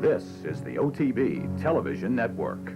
This is the OTB Television Network.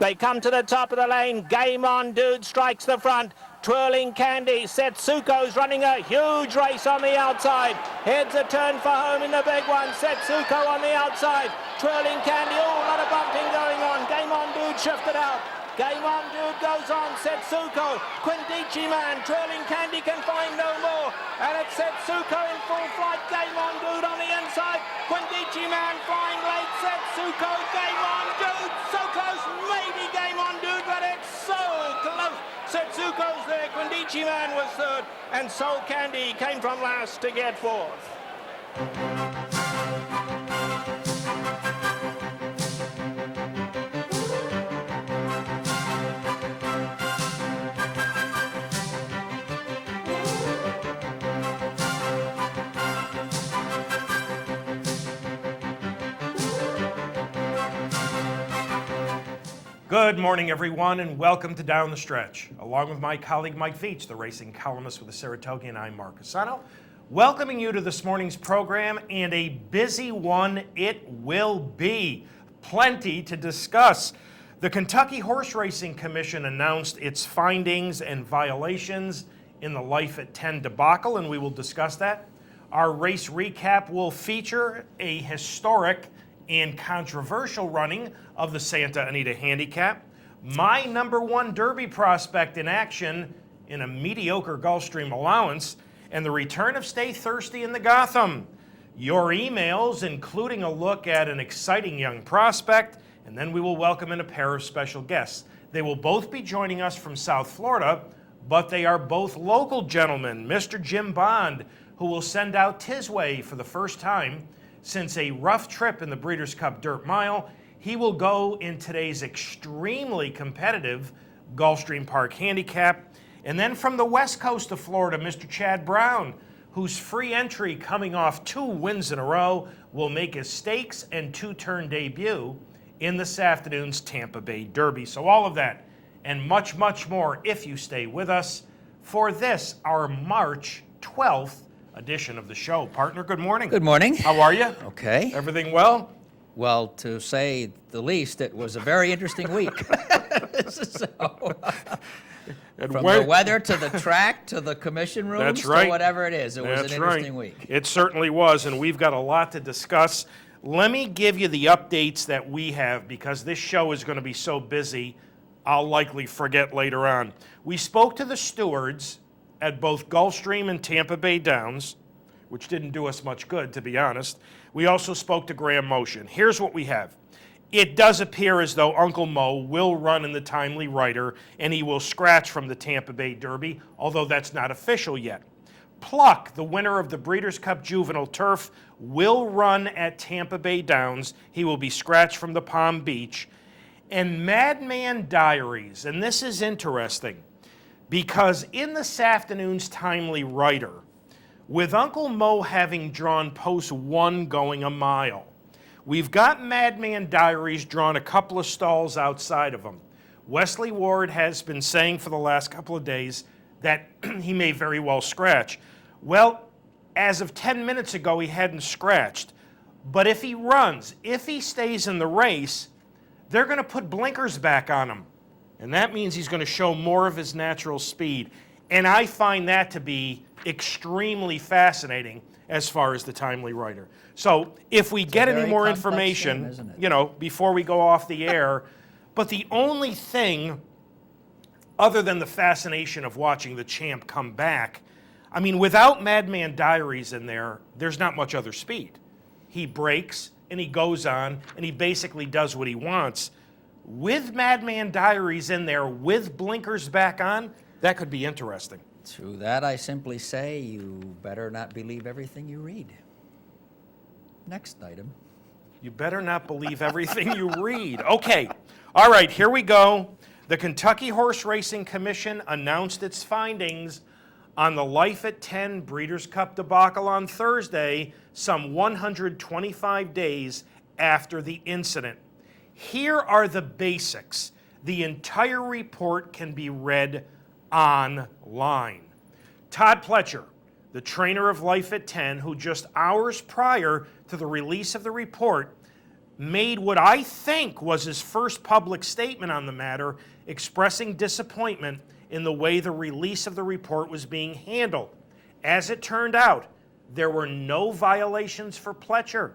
They come to the top of the lane. Game On Dude strikes the front. Twirling Candy. Setsuko's running a huge race on the outside. Heads a turn for home in the big one. Setsuko on the outside. Twirling Candy. Oh, a lot of bumping going on. Game On Dude shifted out. Game On Dude goes on. Setsuko. Quindici Man. Twirling Candy can find no more. And it's Setsuko in full flight. Game On Dude on the inside. Quindici Man flying late. Setsuko. Game On Dude. So close. Maybe Game On Dude, but it's so close. Setsuko's there. Quindici Man was third. And Soul Candy came from last to get fourth. Good morning, everyone, and welcome to Down the Stretch. Along with my colleague Mike VIETCH, the racing columnist with the Saratoga, I'm Mark CUSANO, welcoming you to this morning's program, and a busy one it will be. Plenty to discuss. The Kentucky Horse Racing Commission announced its findings and violations in the Life at 10 debacle, and we will discuss that. Our race recap will feature a historic and controversial running of the Santa Anita Handicap, my #1 Derby prospect in action in a mediocre Gulfstream allowance, and the return of Stay Thirsty in the Gotham. Your emails, including a look at an exciting young prospect, and then we will welcome in a pair of special guests. They will both be joining us from South Florida, but they are both local gentlemen. Mr. Jim Bond, who will send out Tisway for the first time since a rough trip in the Breeders' Cup Dirt Mile. He will go in today's extremely competitive Gulfstream Park Handicap. And then from the west coast of Florida, Mr. Chad Brown, whose free entry coming off 2 wins in a row will make his stakes and 2-turn debut in this afternoon's Tampa Bay Derby. So all of that and much, much more if you stay with us for this, our March 12th edition of the show. Partner, good morning. Good morning. How are you? Okay. Everything well? Well, to say the least, it was a very interesting week. From the weather to the track to the commission rooms That's right. to whatever it is, it was an interesting right. week. It certainly was, and we've got a lot to discuss. Let me give you the updates that we have, because this show is going to be so busy, I'll likely forget later on. We spoke to the stewards at both Gulfstream and Tampa Bay Downs, which didn't do us much good, to be honest. We also spoke to Graham Motion. Here's what we have. It does appear as though Uncle Mo will run in the Timely Rider, and he will scratch from the Tampa Bay Derby, although that's not official yet. Pluck, the winner of the Breeders' Cup Juvenile Turf, will run at Tampa Bay Downs. He will be scratched from the Palm Beach. And Madman Diaries, and this is interesting, because in this afternoon's Timely Rider, with Uncle Mo having drawn post 1 going a mile, we've got Madman Diaries drawn a couple of stalls outside of him. Wesley Ward has been saying for the last couple of days that he may very well scratch. Well, as of 10 minutes ago, he hadn't scratched. But if he runs, if he stays in the race, they're going to put blinkers back on him. And that means he's going to show more of his natural speed. And I find that to be extremely fascinating as far as the Timely Rider. So if we get any more information, before we go off the air, but the only thing other than the fascination of watching the champ come back, I mean, without Madman Diaries in there, there's not much other speed. He breaks and he goes on and he basically does what he wants. With Madman Diaries in there, with blinkers back on, that could be interesting. To that I simply say, you better not believe everything you read. Next item. You better not believe everything you read. Okay. All right, here we go. The Kentucky Horse Racing Commission announced its findings on the Life at 10 Breeders' Cup debacle on Thursday, some 125 days after the incident. Here are the basics. The entire report can be read online. Todd Pletcher, the trainer of Life at 10, who just hours prior to the release of the report made what I think was his first public statement on the matter, expressing disappointment in the way the release of the report was being handled. As it turned out, there were no violations for Pletcher.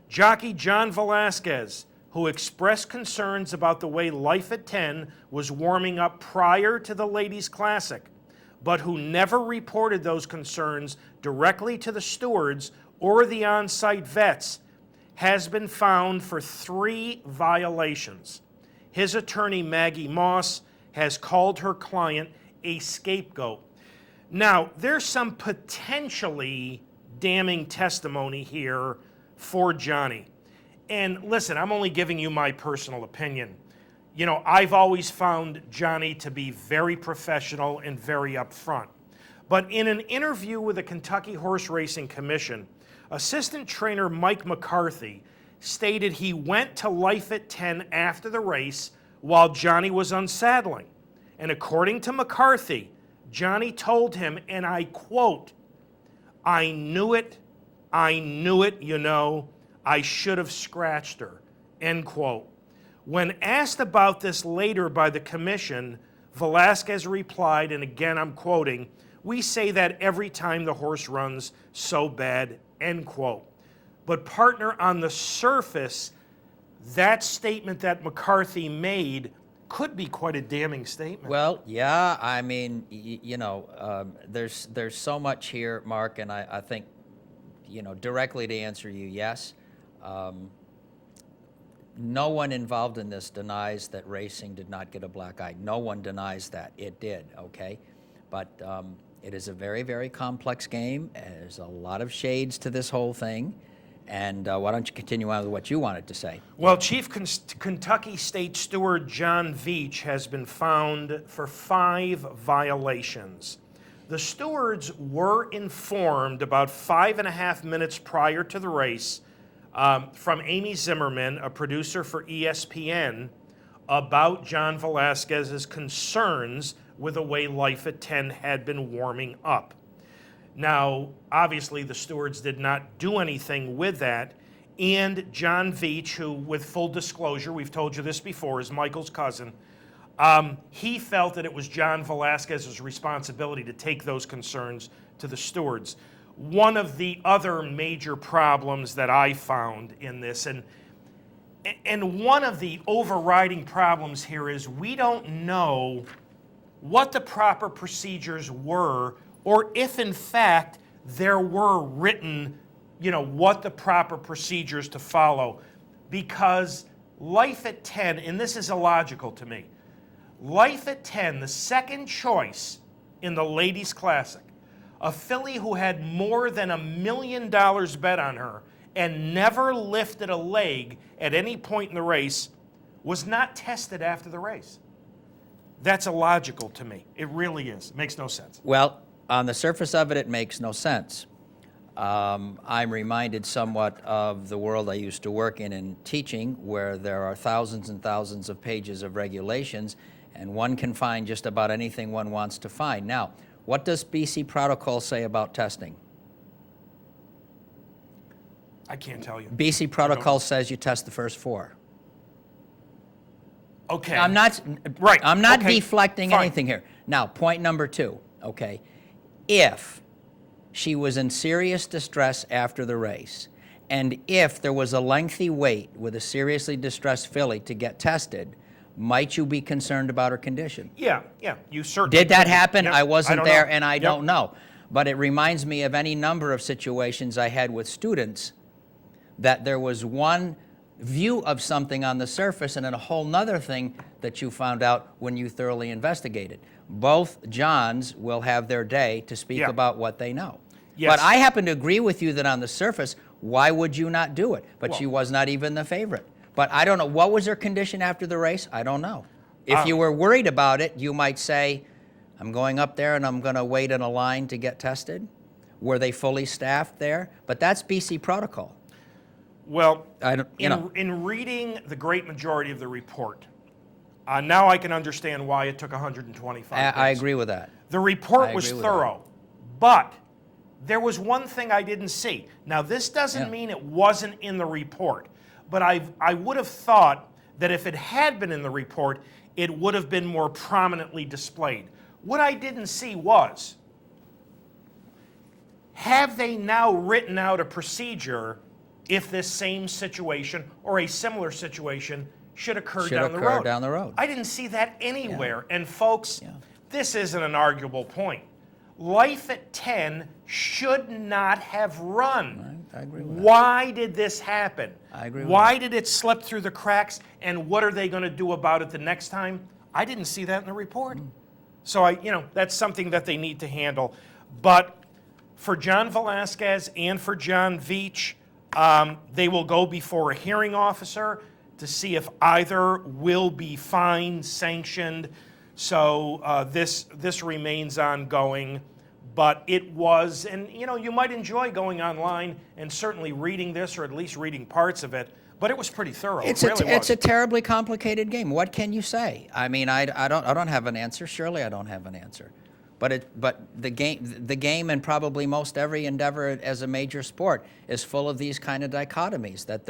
Jockey John Velasquez, who expressed concerns about the way Life at 10 was warming up prior to the Ladies Classic, but who never reported those concerns directly to the stewards or the on-site vets, has been found for 3 violations. His attorney, Maggie Moss, has called her client a scapegoat. Now, there's some potentially damning testimony here for Johnny. And listen, I'm only giving you my personal opinion. You know, I've always found Johnny to be very professional and very upfront. But in an interview with the Kentucky Horse Racing Commission, assistant trainer Mike McCarthy stated he went to Life at 10 after the race while Johnny was unsaddling. And according to McCarthy, Johnny told him, and I quote, I knew it, you know, I should have scratched her, end quote. When asked about this later by the commission, Velasquez replied, and again I'm quoting, we say that every time the horse runs so bad, end quote. But partner, on the surface, that statement that McCarthy made could be quite a damning statement. Well, yeah, I mean, you know, there's so much here, Mark, and I think, you know, directly to answer you, yes. No one involved in this denies that racing did not get a black eye. No one denies that. It did, okay? But it is a very, very complex game. There's a lot of shades to this whole thing. And why don't you continue on with what you wanted to say? Well, Chief Kentucky State Steward John VIETCH has been found for 5 violations. The stewards were informed about 5.5 minutes prior to the race from Amy Zimmerman, a producer for ESPN, about John Velasquez's concerns with the way Life at 10 had been warming up. Now, obviously, the stewards did not do anything with that, and John VIETCH, who, with full disclosure, we've told you this before, is Michael's cousin, he felt that it was John Velasquez's responsibility to take those concerns to the stewards. One of the other major problems that I found in this, and one of the overriding problems here is we don't know what the proper procedures were, or if in fact there were written, you know, what the proper procedures to follow. Because Life at 10, and this is illogical to me, Life at 10, the second choice in the Ladies Classic, a filly who had more than $1 million bet on her and never lifted a leg at any point in the race, was not tested after the race. That's illogical to me. It really is. It makes no sense. Well, on the surface of it, it makes no sense. I'm reminded somewhat of the world I used to work in teaching, where there are thousands and thousands of pages of regulations, and one can find just about anything one wants to find. Now, what does BC protocol say about testing? I can't tell you. BC protocol says you test the first 4. Okay. I'm not Right. I'm not Okay. deflecting Fine. anything here. Now, point number 2, okay? If she was in serious distress after the race, and if there was a lengthy wait with a seriously distressed filly to get tested, might you be concerned about her condition? Yeah, you certainly Did that could. happen? Yep. I wasn't don't there, know. and I Yep. don't know. But it reminds me of any number of situations I had with students that there was one view of something on the surface and then a whole nother thing that you found out when you thoroughly investigated. Both Johns will have their day to speak Yeah. about what they know. Yes. But I happen to agree with you that on the surface, why would you not do it? But she Well- was not even the favorite. But I don't know. What was her condition after the race? I don't know. If you were worried about it, you might say, I'm going up there and I'm going to wait in a line to get tested. Were they fully staffed there? But that's BC protocol. Well, I don't, you know. in reading the great majority of the report, now I can understand why it took 125 days. I agree with that. The report I was agree with thorough, but there was one thing I didn't see. Now, this doesn't mean it wasn't in the report, but I would have thought that if it had been in the report, it would have been more prominently displayed. What I didn't see was, have they now written out a procedure if this same situation or a similar situation should occur down the road? I didn't see that anywhere. And folks, this isn't an arguable point. Life at 10 should not have run. I agree with that. Why did this happen? I agree with Why did it slip through the cracks, and what are they going to do about it the next time? I didn't see that in the report. So that's something that they need to handle. But for John Velasquez and for John VIETCH, they will go before a hearing officer to see if either will be fined, sanctioned. So this remains ongoing. But it was, and you might enjoy going online and certainly reading this, or at least reading parts of it, but it was pretty thorough. It's a terribly complicated game. What can you say? I mean, I don't have an answer. Surely I don't have an answer. But the game and probably most every endeavor as a major sport is full of these kind of dichotomies, that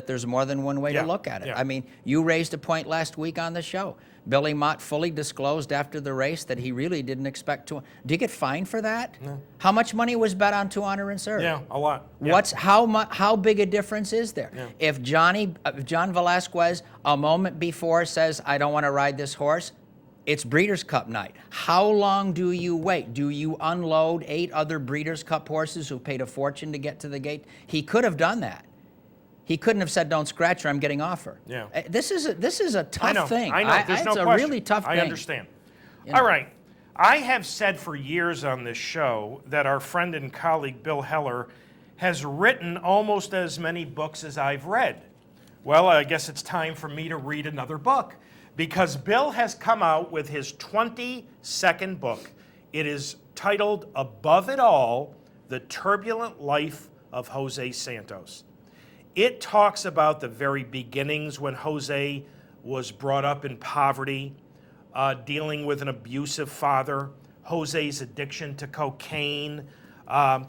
there's more than one way to look at it. Yeah. I mean, you raised a point last week on the show. Billy Mott fully disclosed after the race that he really didn't expect to. Do you get fined for that? No. How much money was bet on to honor and serve? Yeah, a lot. Yeah. How big a difference is there? Yeah. If John Velasquez a moment before says, I don't want to ride this horse, it's Breeders' Cup night. How long do you wait? Do you unload 8 other Breeders' Cup horses who paid a fortune to get to the gate? He could have done that. He couldn't have said, "Don't scratch her, I'm getting off her." Yeah. This is a tough thing. I know. There's no question. It's a really tough thing. I understand. All right. I have said for years on this show that our friend and colleague Bill Heller has written almost as many books as I've read. Well, I guess it's time for me to read another book, because Bill has come out with his 22nd book. It is titled Above It All, The Turbulent Life of Jose Santos. It talks about the very beginnings when Jose was brought up in poverty, dealing with an abusive father, Jose's addiction to cocaine,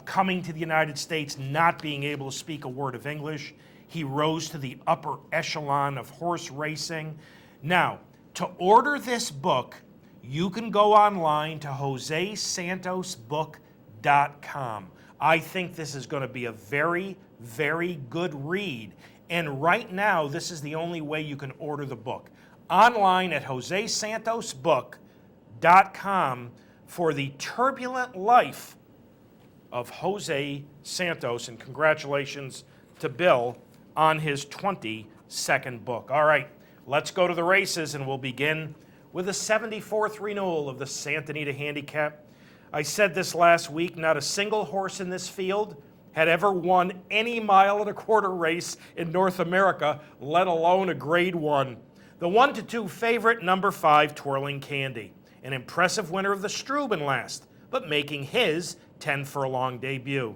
coming to the United States, not being able to speak a word of English. He rose to the upper echelon of horse racing. Now, to order this book, you can go online to josesantosbook.com. I think this is going to be a very, very good read. And right now, this is the only way you can order the book. Online at josesantosbook.com for the turbulent life of Jose Santos. And congratulations to Bill on his 22nd book. All right, let's go to the races, and we'll begin with the 74th renewal of the Santa Anita Handicap. I said this last week, not a single horse in this field had ever won any mile-and-a-quarter race in North America, let alone a Grade 1. The 1-2 favorite, number 5, Twirling Candy, an impressive winner of the Struben last, but making his 10-furlong debut.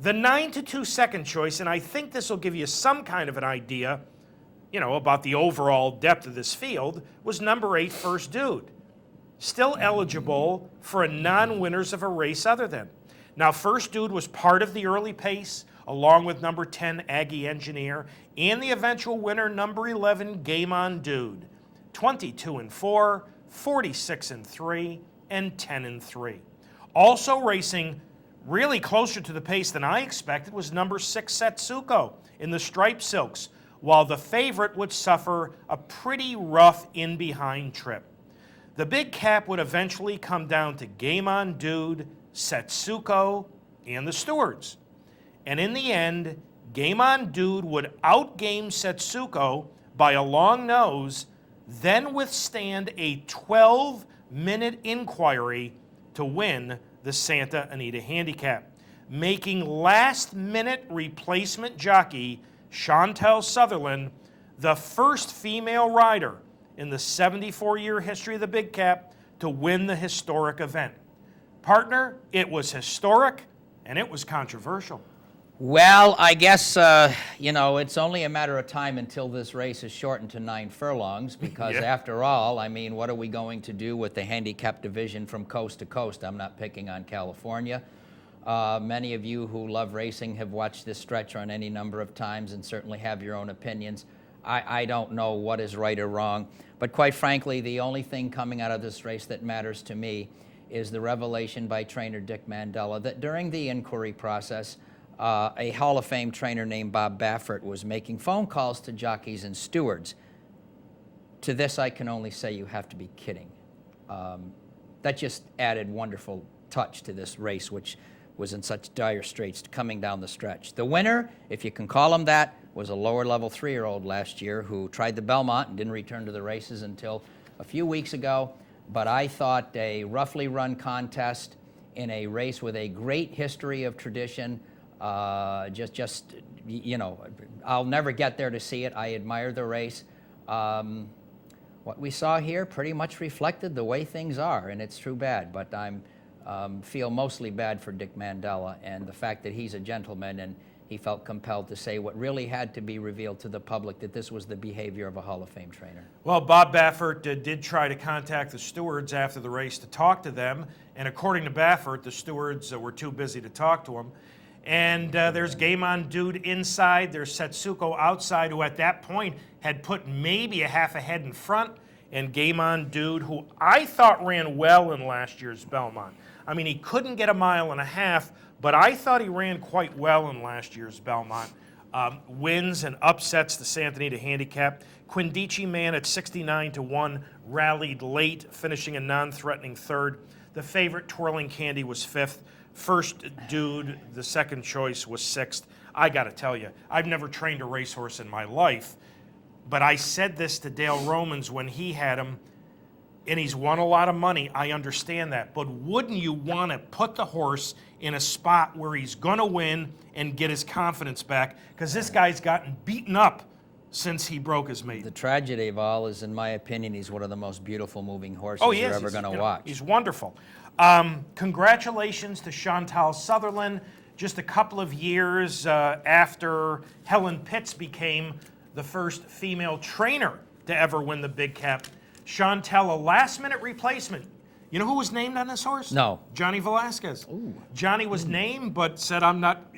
The 9-2 second choice, and I think this will give you some kind of an idea, about the overall depth of this field, was number 8, First Dude. Still eligible for a non-winners of a race other than. Now, First Dude was part of the early pace, along with number 10, Aggie Engineer, and the eventual winner, number 11, Game On Dude. 22-4, 46-3, and 10-3. Also racing really closer to the pace than I expected was number 6, Setsuko, in the Striped Silks, while the favorite would suffer a pretty rough in-behind trip. The big cap would eventually come down to Game On Dude, Setsuko, and the Stewards. And in the end, Game On Dude would outgame Setsuko by a long nose, then withstand a 12-minute inquiry to win the Santa Anita Handicap, making last-minute replacement jockey Chantel Sutherland the first female rider in the 74-year history of the Big Cap to win the historic event. Partner, it was historic and it was controversial. Well, I guess, you know, it's only a matter of time until this race is shortened to 9 furlongs because Yeah. after all, I mean, what are we going to do with the handicap division from coast to coast? I'm not picking on California. Many of you who love racing have watched this stretch run any number of times and certainly have your own opinions. I don't know what is right or wrong, but quite frankly, the only thing coming out of this race that matters to me is the revelation by trainer Dick Mandella that during the inquiry process, a Hall of Fame trainer named Bob Baffert was making phone calls to jockeys and stewards. To this, I can only say you have to be kidding. That just added wonderful touch to this race, which was in such dire straits coming down the stretch. The winner, if you can call him that, was a lower level 3-year-old last year who tried the Belmont and didn't return to the races until a few weeks ago. But I thought a roughly run contest in a race with a great history of tradition, you know, I'll never get there to see it. I admire the race. What we saw here pretty much reflected the way things are, and it's too bad. But I'm feel mostly bad for Dick Mandella and the fact that he's a gentleman and he felt compelled to say what really had to be revealed to the public, that this was the behavior of a Hall of Fame trainer. Well, Bob Baffert did try to contact the stewards after the race to talk to them, and according to Baffert, the stewards were too busy to talk to him. And there's Game On Dude inside, there's Setsuko outside, who at that point had put maybe a half a head in front, and Game On Dude, who I thought ran well in last year's Belmont. I mean, he couldn't get a mile and a half, but I thought he ran quite well in last year's Belmont. Wins and upsets the Santa Anita handicap. Quindici Man at 69-1 rallied late, finishing a non-threatening third. The favorite, Twirling Candy, was fifth. First Dude, the second choice, was sixth. I got to tell you, I've never trained a racehorse in my life, but I said this to Dale Romans when he had him, and he's won a lot of money. I understand that. But wouldn't you want to put the horse in a spot where he's going to win and get his confidence back? Because this guy's gotten beaten up since he broke his maiden. The tragedy of all is, in my opinion, he's one of the most beautiful moving horses Oh, he you're is. ever He's, going to you know, watch. He's wonderful. Congratulations to Chantal Sutherland. Just a couple of years after Helen Pitts became the first female trainer to ever win the Big Cap. Chantal, a last-minute replacement. You know who was named on this horse? No. Johnny Velasquez. Ooh. Johnny was named, but said,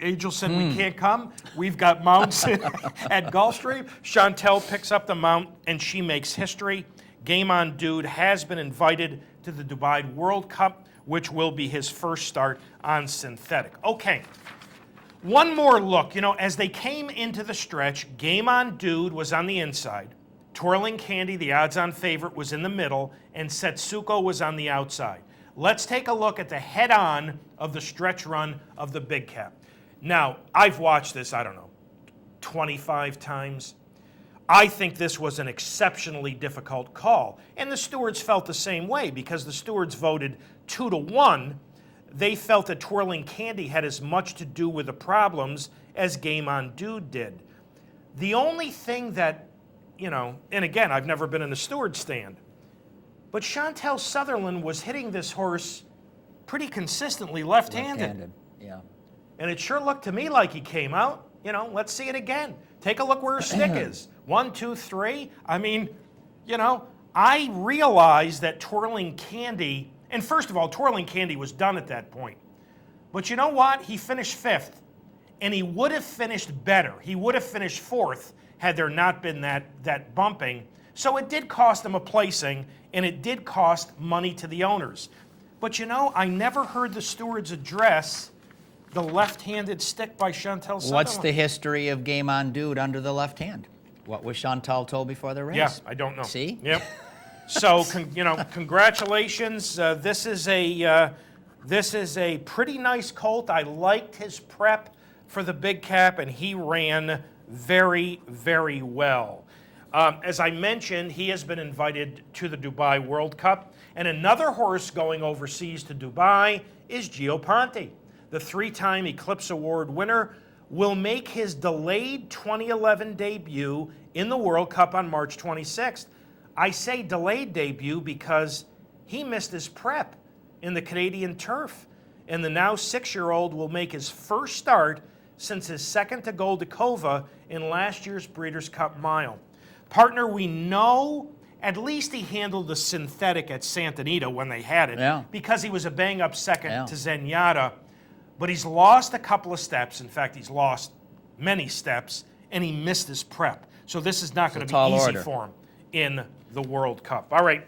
Angel said, we can't come. We've got mounts at Gulfstream. Chantal picks up the mount, and she makes history. Game On Dude has been invited to the Dubai World Cup, which will be his first start on synthetic. Okay. One more look. You know, as they came into the stretch, Game On Dude was on the inside. Twirling Candy, the odds-on favorite, was in the middle, and Setsuko was on the outside. Let's take a look at the head-on of the stretch run of the Big Cap. Now, I've watched this, 25 times. I think this was an exceptionally difficult call, and the stewards felt the same way because the stewards voted 2-1. They felt that Twirling Candy had as much to do with the problems as Game On Dude did. The only thing that, and again, I've never been in a steward stand, but Chantal Sutherland was hitting this horse pretty consistently left-handed. Left-handed, yeah. And it sure looked to me like he came out. Let's see it again. Take a look where her stick is. 1, 2, 3. I mean, I realized that Twirling Candy, and first of all, Twirling Candy was done at that point. But you know what? He finished fifth, and he would have finished better. He would have finished fourth had there not been that bumping. So it did cost him a placing, and it did cost money to the owners. But I never heard the stewards address the left-handed stick by Chantal Sutherland. What's the history of Game On Dude under the left hand? What was Chantal told before the race? Yeah, I don't know. See? Yep. So, congratulations. This is a pretty nice colt. I liked his prep for the Big Cap, and he ran very, very well. As I mentioned, he has been invited to the Dubai World Cup, and another horse going overseas to Dubai is Gio Ponte. The 3-time Eclipse Award winner will make his delayed 2011 debut in the World Cup on March 26th. I say delayed debut because he missed his prep in the Canadian turf, and the now 6-year-old will make his first start since his second to Goldacova in last year's Breeders' Cup Mile. Partner, we know at least he handled the synthetic at Santa Anita when they had it, because he was a bang-up second to Zenyatta. But he's lost a couple of steps. In fact, he's lost many steps, and he missed his prep. So this is not going to be easy for him in the World Cup. All right,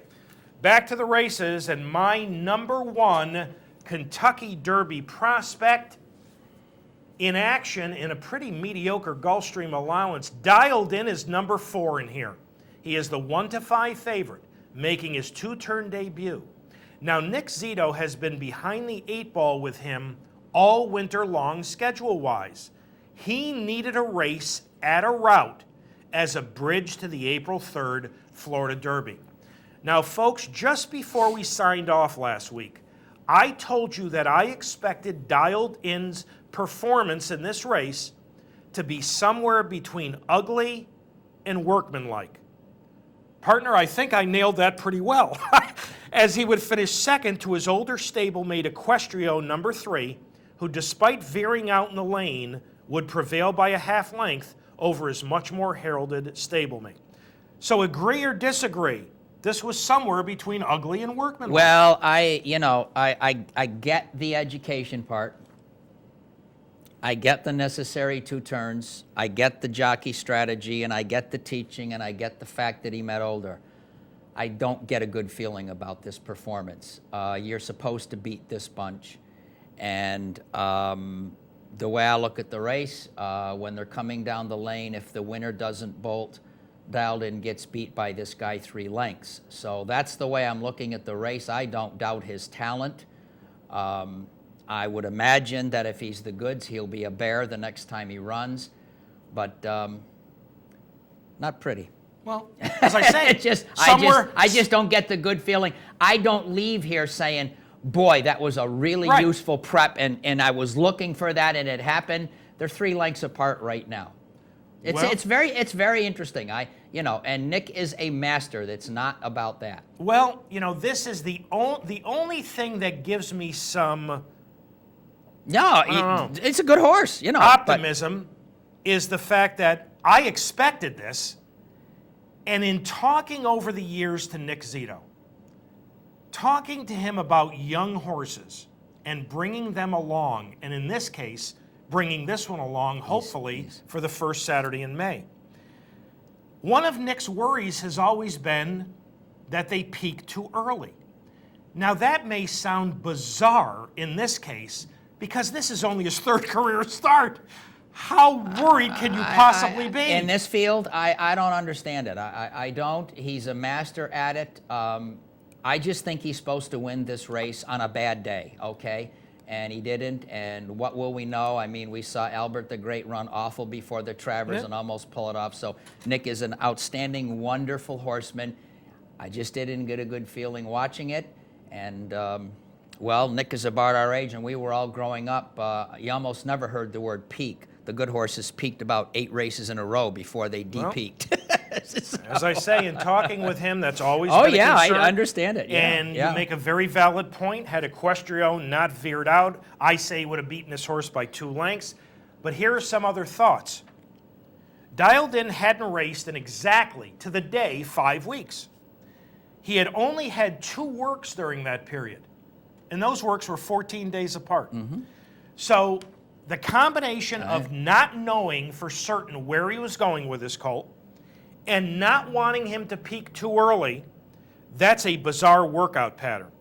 back to the races, and my number one Kentucky Derby prospect in action in a pretty mediocre Gulfstream allowance. Dialed in is number 4 in here. He is the 1-5 favorite, making his 2-turn debut. Now, Nick Zito has been behind the 8 ball with him all winter long schedule-wise. He needed a race at a route as a bridge to the April 3rd Florida Derby. Now, folks, just before we signed off last week, I told you that I expected Dialed In's performance in this race to be somewhere between ugly and workmanlike. Partner, I think I nailed that pretty well, as he would finish second to his older stablemate Equestrio number 3, who despite veering out in the lane would prevail by a half length over his much more heralded stablemate. So agree or disagree, this was somewhere between ugly and workmanlike. Well, I get the education part. I get the necessary 2 turns. I get the jockey strategy, and I get the teaching, and I get the fact that he met older. I don't get a good feeling about this performance. You're supposed to beat this bunch. And the way I look at the race, when they're coming down the lane, if the winner doesn't bolt, Dialed In gets beat by this guy 3 lengths. So that's the way I'm looking at the race. I don't doubt his talent. I would imagine that if he's the goods, he'll be a bear the next time he runs, but not pretty. Well, as I say, I just don't get the good feeling. I don't leave here saying, boy, that was a really useful prep, and I was looking for that, and it happened. They're 3 lengths apart right now. It's very interesting. And Nick is a master. That's not about that. Well, this is the only thing that gives me some. No, it's a good horse. Optimism is the fact that I expected this, and in talking over the years to Nick Zito, talking to him about young horses and bringing them along, and in this case, bringing this one along, hopefully, for the first Saturday in May. One of Nick's worries has always been that they peak too early. Now, that may sound bizarre in this case, because this is only his 3rd career start. How worried can you possibly be? In this field, I don't understand it. I don't. He's a master at it. I just think he's supposed to win this race on a bad day, okay? And he didn't, and what will we know? I mean, we saw Albert the Great run awful before the Travers and almost pull it off. So Nick is an outstanding, wonderful horseman. I just didn't get a good feeling watching it. And, well, Nick is about our age, and we were all growing up. You almost never heard the word peak. The good horses peaked about 8 races in a row before they de-peaked. As I say, in talking with him, that's always been a concern. I understand it. And you make a very valid point. Had Equestrio not veered out, I say he would have beaten this horse by 2 lengths. But here are some other thoughts. Dialed In hadn't raced in exactly, to the day, 5 weeks. He had only had 2 works during that period, and those works were 14 days apart. So the combination of not knowing for certain where he was going with this colt and not wanting him to peak too early, that's a bizarre workout pattern.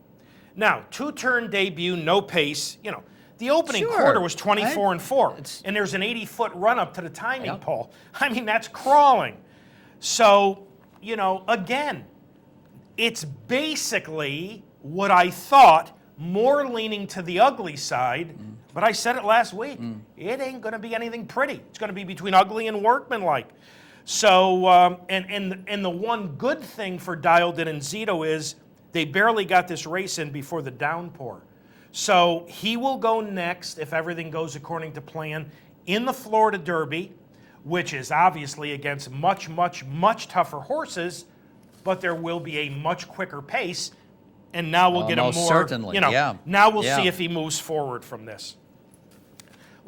Now, 2-turn debut, no pace. The opening quarter was 24-4, and there's an 80-foot run up to the timing pole. I mean, that's crawling. So, again, it's basically what I thought, more leaning to the ugly side, but I said it last week. It ain't going to be anything pretty. It's going to be between ugly and workmanlike. So, and the one good thing for Dialed In and Zito is they barely got this race in before the downpour. So he will go next, if everything goes according to plan, in the Florida Derby, which is obviously against much, much, much tougher horses, but there will be a much quicker pace, and now we'll get a more, certainly. now we'll see if he moves forward from this.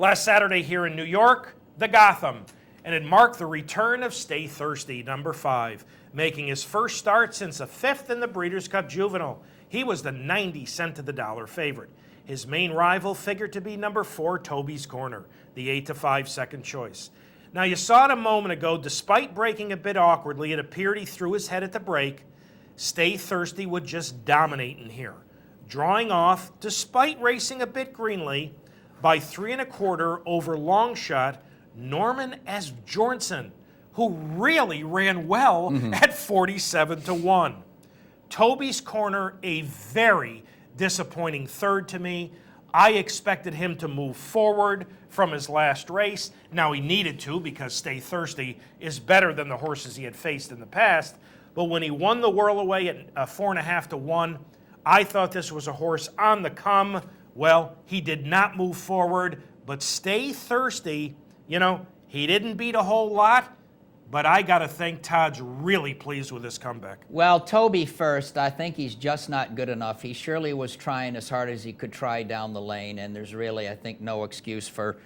Last Saturday here in New York, the Gotham, and it marked the return of Stay Thirsty, number 5, making his first start since a 5th in the Breeders' Cup Juvenile. He was the 90 cent to the dollar favorite. His main rival figured to be number 4, Toby's Corner, the 8-5 second choice. Now, you saw it a moment ago, despite breaking a bit awkwardly, it appeared he threw his head at the break. Stay Thirsty would just dominate in here, drawing off, despite racing a bit greenly, by 3 1/4 over long shot Norman S. Bjornsson, who really ran well at 47-1. Toby's Corner, a very disappointing third to me. I expected him to move forward from his last race. Now he needed to because Stay Thirsty is better than the horses he had faced in the past. But when he won the Whirl Away at 4.5-1, I thought this was a horse on the come. Well, he did not move forward, but Stay Thirsty, you know, he didn't beat a whole lot, but I got to think Todd's really pleased with his comeback. Well, Toby first, I think he's just not good enough. He surely was trying as hard as he could try down the lane, and there's really, I think, no excuse for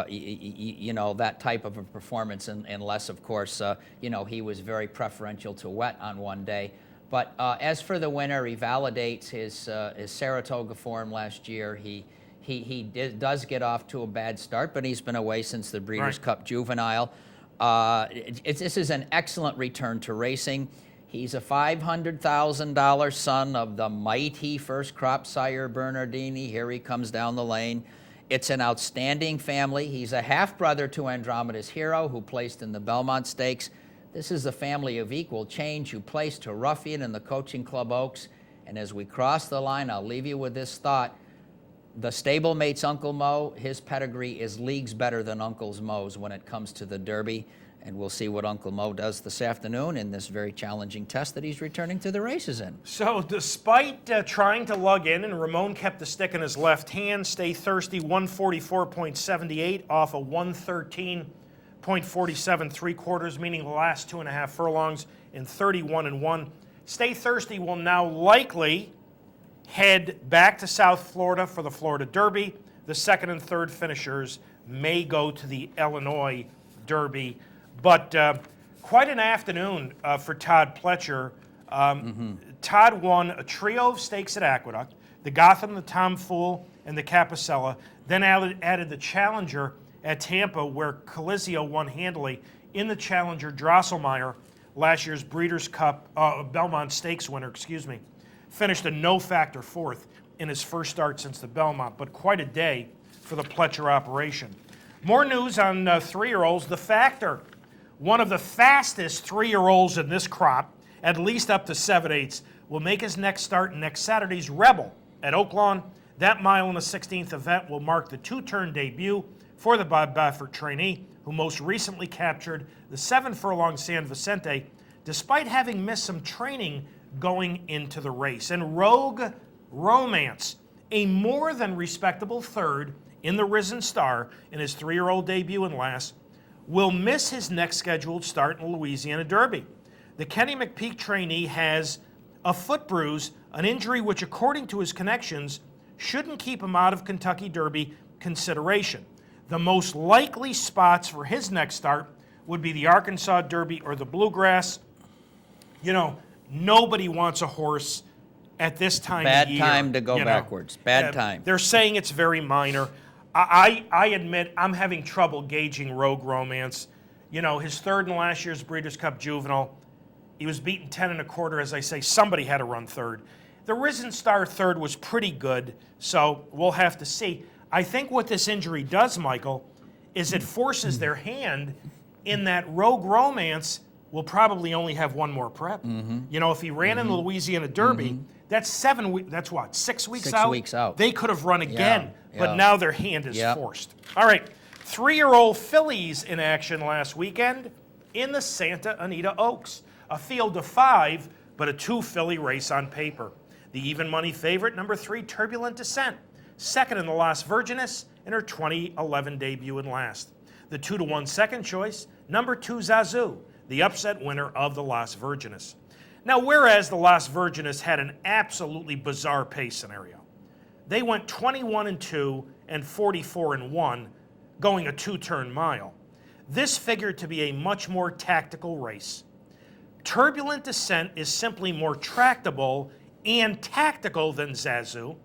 you know, that type of a performance, unless, of course, you know, he was very preferential to wet on one day. But as for the winner, he validates his Saratoga form last year. He does get off to a bad start, but he's been away since the Breeders' Cup Juvenile. This is an excellent return to racing. He's a $500,000 son of the mighty first crop sire Bernardini. Here he comes down the lane. It's an outstanding family. He's a half-brother to Andromeda's Hero, who placed in the Belmont Stakes. This is a family of equal change who placed to Ruffian in the Coaching Club Oaks. And as we cross the line, I'll leave you with this thought. The stablemate's Uncle Mo, his pedigree is leagues better than Uncle Mo's when it comes to the Derby. And we'll see what Uncle Mo does this afternoon in this very challenging test that he's returning to the races in. So despite trying to lug in, and Ramon kept the stick in his left hand, Stay Thirsty 144.78 off a 113.47 3/4, meaning the last 2.5 furlongs in 31-1. Stay Thirsty will now likely head back to South Florida for the Florida Derby. The second and third finishers may go to the Illinois Derby. But quite an afternoon for Todd Pletcher. Todd won a trio of stakes at Aqueduct, the Gotham, the Tom Fool, and the Capicella, then added the Challenger at Tampa, where Coliseo won handily in the Challenger. Drosselmeyer, last year's Breeders' Cup, Belmont Stakes winner, finished a no-factor 4th in his first start since the Belmont, but quite a day for the Pletcher operation. More news on 3-year-olds. The Factor, one of the fastest 3-year-olds in this crop, at least up to 7/8, will make his next start next Saturday's Rebel at Oaklawn. That mile in the 16th event will mark the 2-turn debut for the Bob Baffert trainee, who most recently captured the 7-furlong San Vicente, despite having missed some training going into the race. And Rogue Romance, a more than respectable third in the Risen Star in his 3-year-old debut in last, will miss his next scheduled start in the Louisiana Derby. The Kenny McPeak trainee has a foot bruise, an injury which, according to his connections, shouldn't keep him out of Kentucky Derby consideration. The most likely spots for his next start would be the Arkansas Derby or the Bluegrass. You know, nobody wants a horse at this time of year. Bad time to go backwards. Bad time. They're saying it's very minor. I admit I'm having trouble gauging Rogue Romance. You know, his third in last year's Breeders' Cup Juvenile, he was beaten 10 1/4. As I say, somebody had to run third. The Risen Star third was pretty good, so we'll have to see. I think what this injury does, Michael, is it forces their hand in that Rogue Romance will probably only have one more prep. You know, if he ran in the Louisiana Derby, that's 7 weeks. That's what, 6 weeks out? 6 weeks out. They could have run again, Yeah. but now their hand is forced. All right, 3-year-old fillies in action last weekend in the Santa Anita Oaks. A field of 5, but a 2-filly race on paper. The even money favorite, number 3, Turbulent Descent, second in the Las Virgenes in her 2011 debut in last. The 2-1 second choice, number 2, Zazu, the upset winner of the Las Virgenes. Now, whereas the Las Virgenes had an absolutely bizarre pace scenario, they went 21-2 and 44-1, going a 2-turn mile. This figured to be a much more tactical race. Turbulent Descent is simply more tractable and tactical than Zazu,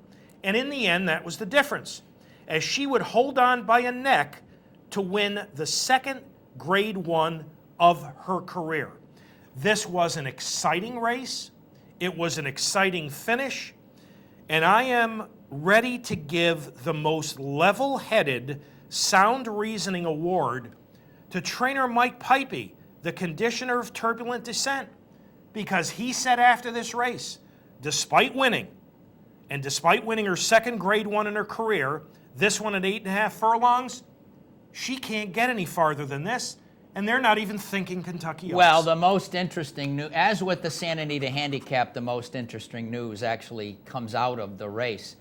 and in the end that was the difference, as she would hold on by a neck to win the second Grade 1 of her career. This was an exciting race, it was an exciting finish, and I am ready to give the most level-headed, sound reasoning award to trainer Mike Pipey, the conditioner of Turbulent Descent, because he said after this race, despite winning, and despite winning her second Grade 1 in her career, this one at 8.5 furlongs, she can't get any farther than this, and they're not even thinking Kentucky Oaks. Well, the most interesting news, as with the Santa Anita Handicap, the most interesting news actually comes out of the race.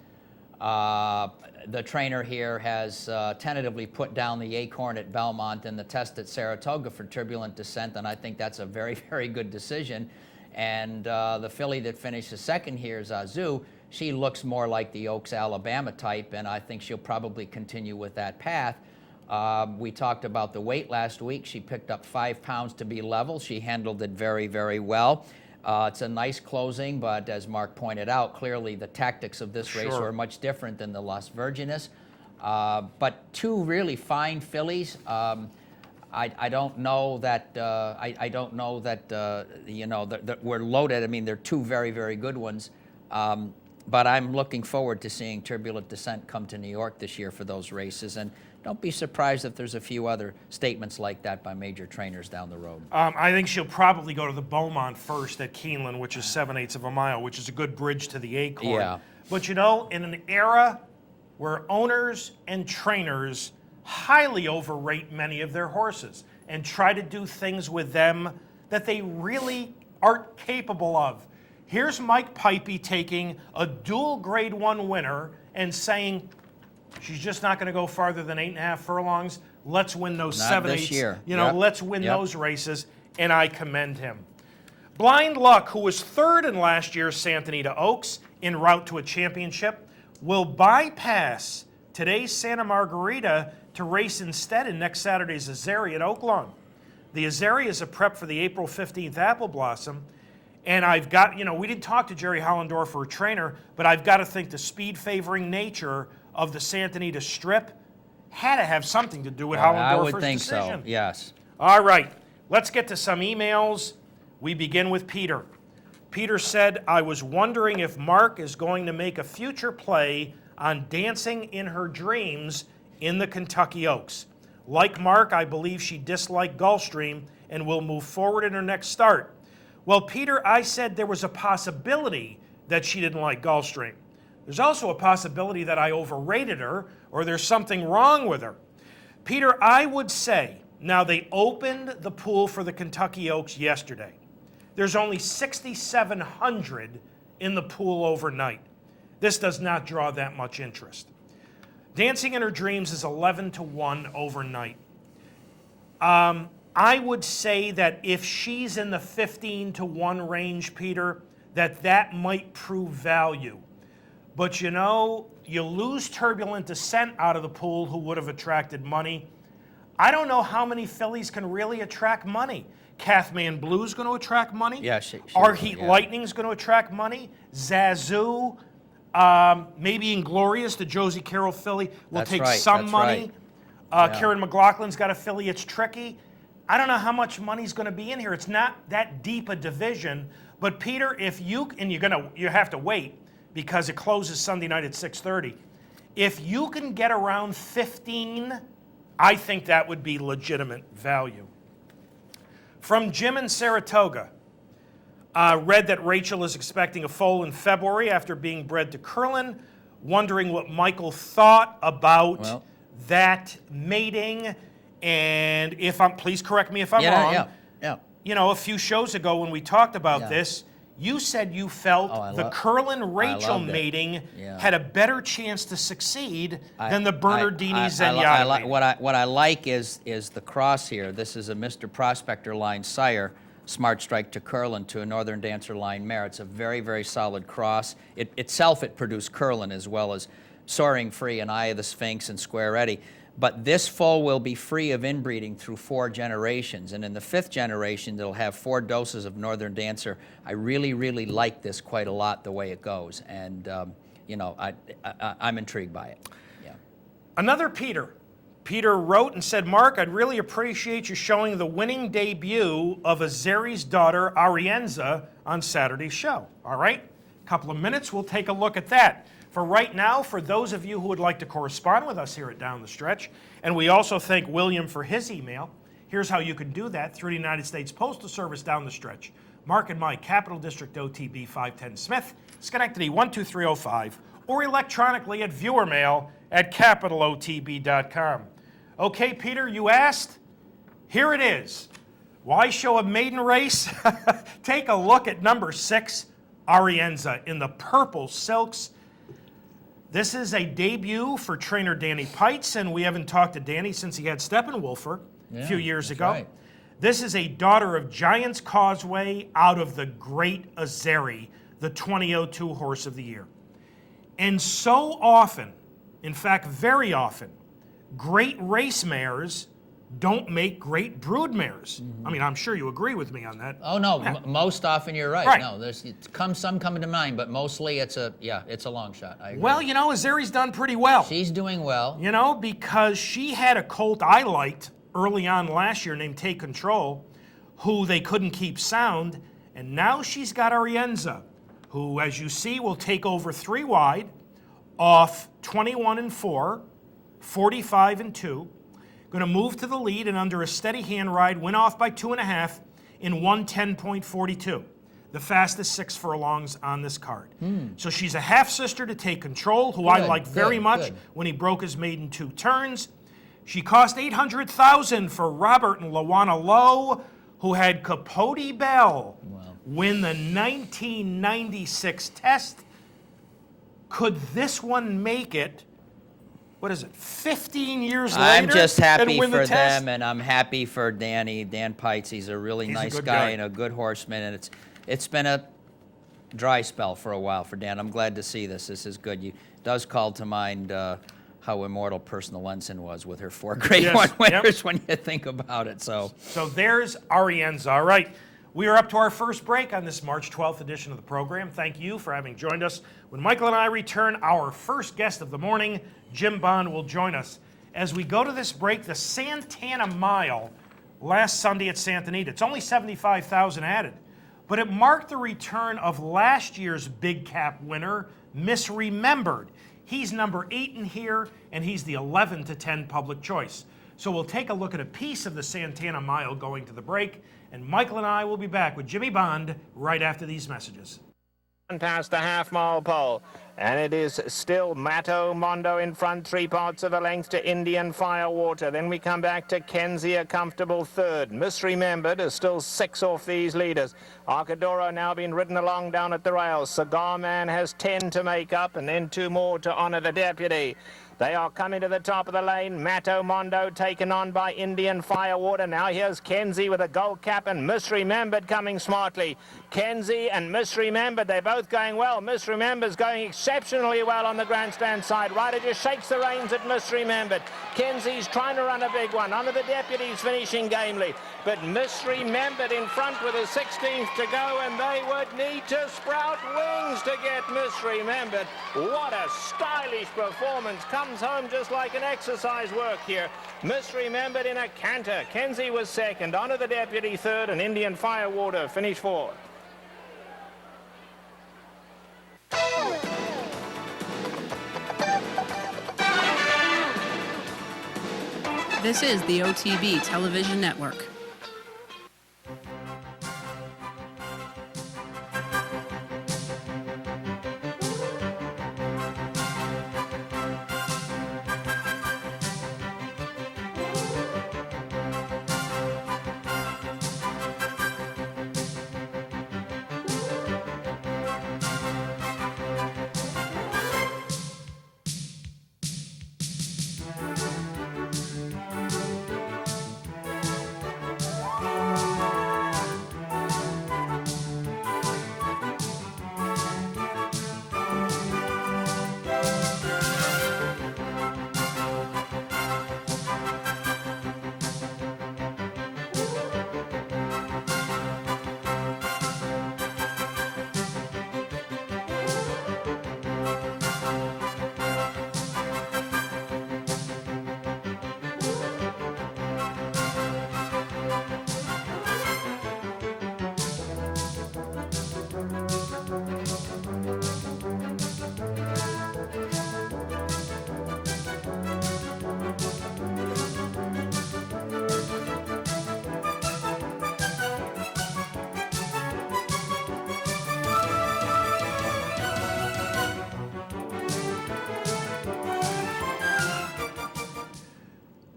The trainer here has tentatively put down the Acorn at Belmont and the test at Saratoga for Turbulent Descent, and I think that's a very, very good decision. And the filly that finishes second here, Zazu, she looks more like the Oaks, Alabama type, and I think she'll probably continue with that path. We talked about the weight last week. She picked up 5 pounds to be level. She handled it very, very well. It's a nice closing, but as Mark pointed out, clearly the tactics of this race were much different than the Las Virgenes. But 2 really fine fillies. I don't know that I don't know that you know that we're loaded. I mean, they're 2 very, very good ones. But I'm looking forward to seeing Turbulent Descent come to New York this year for those races, and don't be surprised if there's a few other statements like that by major trainers down the road. I think she'll probably go to the Beaumont first at Keeneland, which is 7/8 of a mile, which is a good bridge to the Acorn. Yeah. But you know, in an era where owners and trainers highly overrate many of their horses and try to do things with them that they really aren't capable of. Here's Mike Pipey taking a dual Grade 1 winner and saying, she's just not going to go farther than 8.5 furlongs. Let's win those Not 7/8. this year. You know, Yep. let's win Yep. those races, and I commend him. Blind Luck, who was 3rd in last year's Santa Anita Oaks en route to a championship, will bypass today's Santa Margarita to race instead in next Saturday's Azeri at Oaklawn. The Azeri is a prep for the April 15th Apple Blossom, and I've got, you know, we didn't talk to Jerry Hollendorf, or a trainer, but I've got to think the speed-favoring nature of the Santa Anita Strip had to have something to do with Hollendorfer's I would think decision. so, yes. All right, let's get to some emails. We begin with Peter. Peter said, I was wondering if Mark is going to make a future play on Dancing in Her Dreams in the Kentucky Oaks. Like Mark, I believe she disliked Gulfstream and will move forward in her next start. Well, Peter, I said there was a possibility that she didn't like Gulfstream. There's also a possibility that I overrated her, or there's something wrong with her. Peter, I would say, now they opened the pool for the Kentucky Oaks yesterday. There's only 6,700 in the pool overnight. This does not draw that much interest. Dancing in Her Dreams is 11-1 overnight. I would say that if she's in the 15-1 range, Peter, that might prove value. But you know, you lose Turbulent Descent out of the pool, who would have attracted money. I don't know how many fillies can really attract money. Cathman Blue's going to attract money. Yeah, she Our will, Heat yeah. Lightning's going to attract money. Zazu, maybe Inglorious, the Josie Carroll filly, will That's take right, some that's money. right. Karen McLaughlin's got a filly, It's Tricky. I don't know how much money's going to be in here. It's not that deep a division. But Peter, if you, and you have to wait because it closes Sunday night at 6:30. If you can get around 15, I think that would be legitimate value. From Jim in Saratoga, read that Rachel is expecting a foal in February after being bred to Curlin. Wondering what Michael thought about that mating, and if I'm, please correct me if I'm wrong. Yeah. You know, a few shows ago when we talked about this, you said you felt the Curlin-Rachel mating had a better chance to succeed than the Bernardini-Zenyatta mating. What I like is the cross here. This is a Mr. Prospector line sire Smart Strike to Curlin to a Northern Dancer line mare. It's a very, very solid cross. It produced Curlin as well as Soaring Free and Eye of the Sphinx and Square Eddie. But this foal will be free of inbreeding through 4 generations. And in the 5th generation, it'll have 4 doses of Northern Dancer. I really, really like this quite a lot, the way it goes. And, you know, I'm intrigued by it. Yeah. Another Peter. Peter wrote and said, Mark, I'd really appreciate you showing the winning debut of Azeri's daughter, Arienza, on Saturday's show. All right? A couple of minutes, we'll take a look at that. For right now, for those of you who would like to correspond with us here at Down the Stretch, and we also thank William for his email, here's how you can do that through the United States Postal Service Down the Stretch. Mark and Mike, Capital District OTB 510 Smith, Schenectady 12305, or electronically at viewermail@capitalotb.com. Okay, Peter, you asked? Here it is. Why show a maiden race? Take a look at number 6, Arienza, in the purple silks. This is a debut for trainer Danny Pites, and we haven't talked to Danny since he had Steppenwolfer a few years ago. Right. This is a daughter of Giants Causeway out of the great Azeri, the 2002 Horse of the Year. And so often, in fact, very often, great race mares don't make great brood mares. I mean, I'm sure you agree with me on that. Oh no, most often you're right. Right. No, there's some coming to mind, but mostly it's a long shot. I agree. Well, you know, Azeri's done pretty well. She's doing well. You know, because she had a colt I liked early on last year named Take Control, who they couldn't keep sound, and now she's got Arienza, who, as you see, will take over 3 wide, off 21 and 4, 45 and 2. Going to move to the lead and under a steady hand ride, win off by 2.5 in 110.42. The fastest 6 furlongs on this card. So she's a half sister to Take Control, who I like very much when he broke his maiden 2 turns. She cost $800,000 for Robert and Lawana Lowe, who had Capote Bell win the 1996 test. Could this one make it? What is it, 15 years later? I'm just happy and win for the test? them, and I'm happy for Dan Pites. He's a really nice good guy guy. and a good horseman, and it's been a dry spell for a while for Dan. I'm glad to see this. This is good. It does call to mind how immortal Personal Ensign was with her 4 Grade Yes, 1 yep. winners when you think about it. So there's Arienza. All right. We are up to our first break on this March 12th edition of the program. Thank you for having joined us. When Michael and I return, our first guest of the morning, Jim Bond, will join us. As we go to this break, the Santana Mile last Sunday at Santa Anita. It's only 75,000 added, but it marked the return of last year's Big Cap winner, Misremembered. He's number 8 in here, and he's the 11 to 10 public choice. So we'll take a look at a piece of the Santana Mile going to the break, and Michael and I will be back with Jimmy Bond right after these messages. Past the half-mile pole, and it is still Matto Mondo in front, 3 parts of a length to Indian Firewater. Then we come back to Kenzie, a comfortable 3rd. Misremembered is still 6 off these leaders. Arcadoro now been ridden along down at the rails. Cigar Man has 10 to make up, and then 2 more to honour the deputy. They are coming to the top of the lane. Matto Mondo taken on by Indian Firewater. Now here's Kenzie with a gold cap and Misremembered coming smartly. Kenzie and Misremembered, they're both going well. Misremembered's going exceptionally well on the grandstand side. Ryder just shakes the reins at Misremembered. Kenzie's trying to run a big one. Under the deputies finishing gamely. But Misremembered in front with a 16th to go, and they would need to sprout wings to get Misremembered. What a stylish performance. Comes home just like an exercise work here. Misremembered in a canter. Kenzie was 2nd. Honor the deputy 3rd, and Indian Firewater finished 4th. This is the OTB Television Network.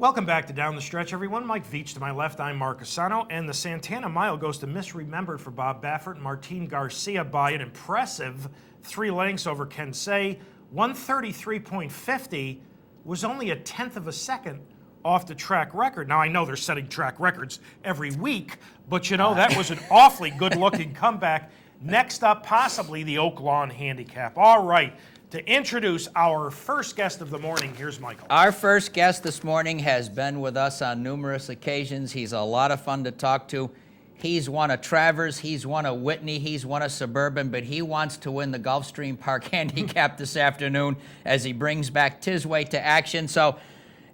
Welcome back to Down the Stretch, everyone. Mike VIETCH to my left, I'm Mark CUSANO, and the Santana Mile goes to Misremembered for Bob Baffert and Martin Garcia by an impressive 3 lengths over Kensei. 133.50 was only a tenth of a second off the track record. Now, I know they're setting track records every week, but you know, that was an awfully good-looking comeback. Next up, possibly the Oak Lawn Handicap. All right. To introduce our first guest of the morning, here's Michael. Our first guest this morning has been with us on numerous occasions. He's a lot of fun to talk to. He's won a Travers, he's won a Whitney, he's won a Suburban, but he wants to win the Gulfstream Park Handicap this afternoon as he brings back Tisway to action. So,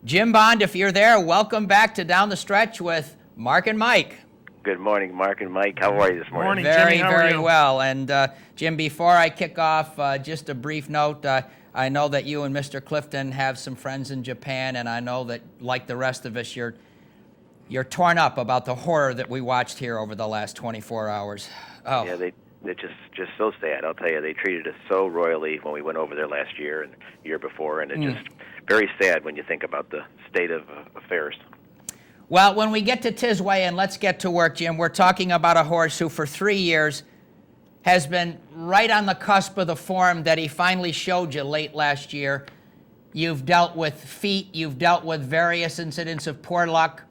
Jim Bond, if you're there, welcome back to Down the Stretch with Mark and Mike. Good morning, Mark and Mike. How are you this morning? Morning, Very, Jimmy. How are very you? well. And Jim, before I kick off, just a brief note. I know that you and Mr. Clifton have some friends in Japan, and I know that, like the rest of us, you're torn up about the horror that we watched here over the last 24 hours. Oh. Yeah, they're just so sad. I'll tell you, they treated us so royally when we went over there last year and the year before, and it's just very sad when you think about the state of affairs. Well, when we get to Tisway, and let's get to work, Jim, we're talking about a horse who for 3 years has been right on the cusp of the form that he finally showed you late last year. You've dealt with feet, you've dealt with various incidents of poor luck,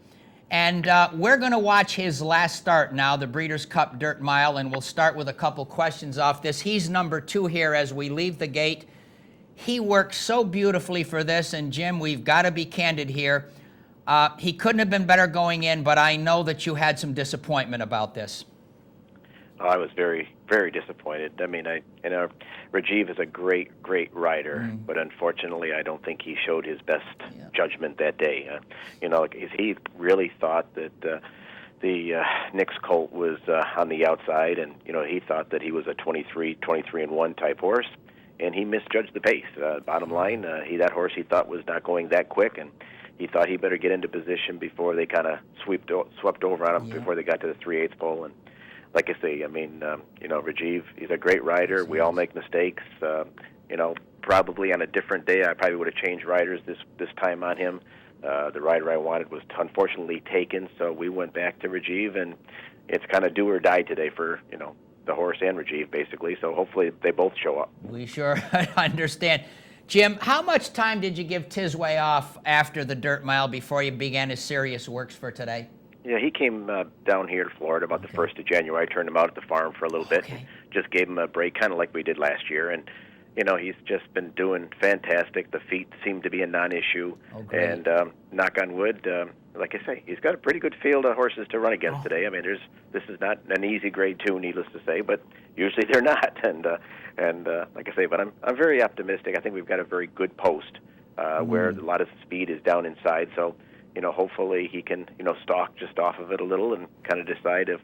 and we're going to watch his last start now, the Breeders' Cup Dirt Mile, and we'll start with a couple questions off this. He's number 2 here as we leave the gate. He worked so beautifully for this, and Jim, we've got to be candid here. He couldn't have been better going in, but I know that you had some disappointment about this. Oh, I was very, very disappointed. I mean, Rajiv is a great rider, but unfortunately, I don't think he showed his best judgment that day. If he really thought that the Knicks colt was on the outside, and he thought that he was a 23-1 type horse, and he misjudged the pace. Bottom line, that horse he thought was not going that quick, and he thought he better get into position before they kind of swept over on him before they got to the 3/8 pole. And like I say, I mean, Rajiv, he's a great rider. We all make mistakes. Probably on a different day, I probably would have changed riders this time on him. The rider I wanted was unfortunately taken, so we went back to Rajiv, and it's kind of do or die today for the horse and Rajiv basically. So hopefully they both show up. We sure understand. Jim, how much time did you give Tisway off after the Dirt Mile before you began his serious works for today? Yeah, he came down here to Florida about the 1st of January. I turned him out at the farm for a little bit and just gave him a break, kind of like we did last year. And, he's just been doing fantastic. The feet seem to be a non-issue. And knock on wood, like I say, he's got a pretty good field of horses to run against today. I mean, this is not an easy grade 2, needless to say, but usually they're not. And like I say, but I'm very optimistic. I think we've got a very good post where a lot of speed is down inside. So, hopefully he can, stalk just off of it a little and kind of decide if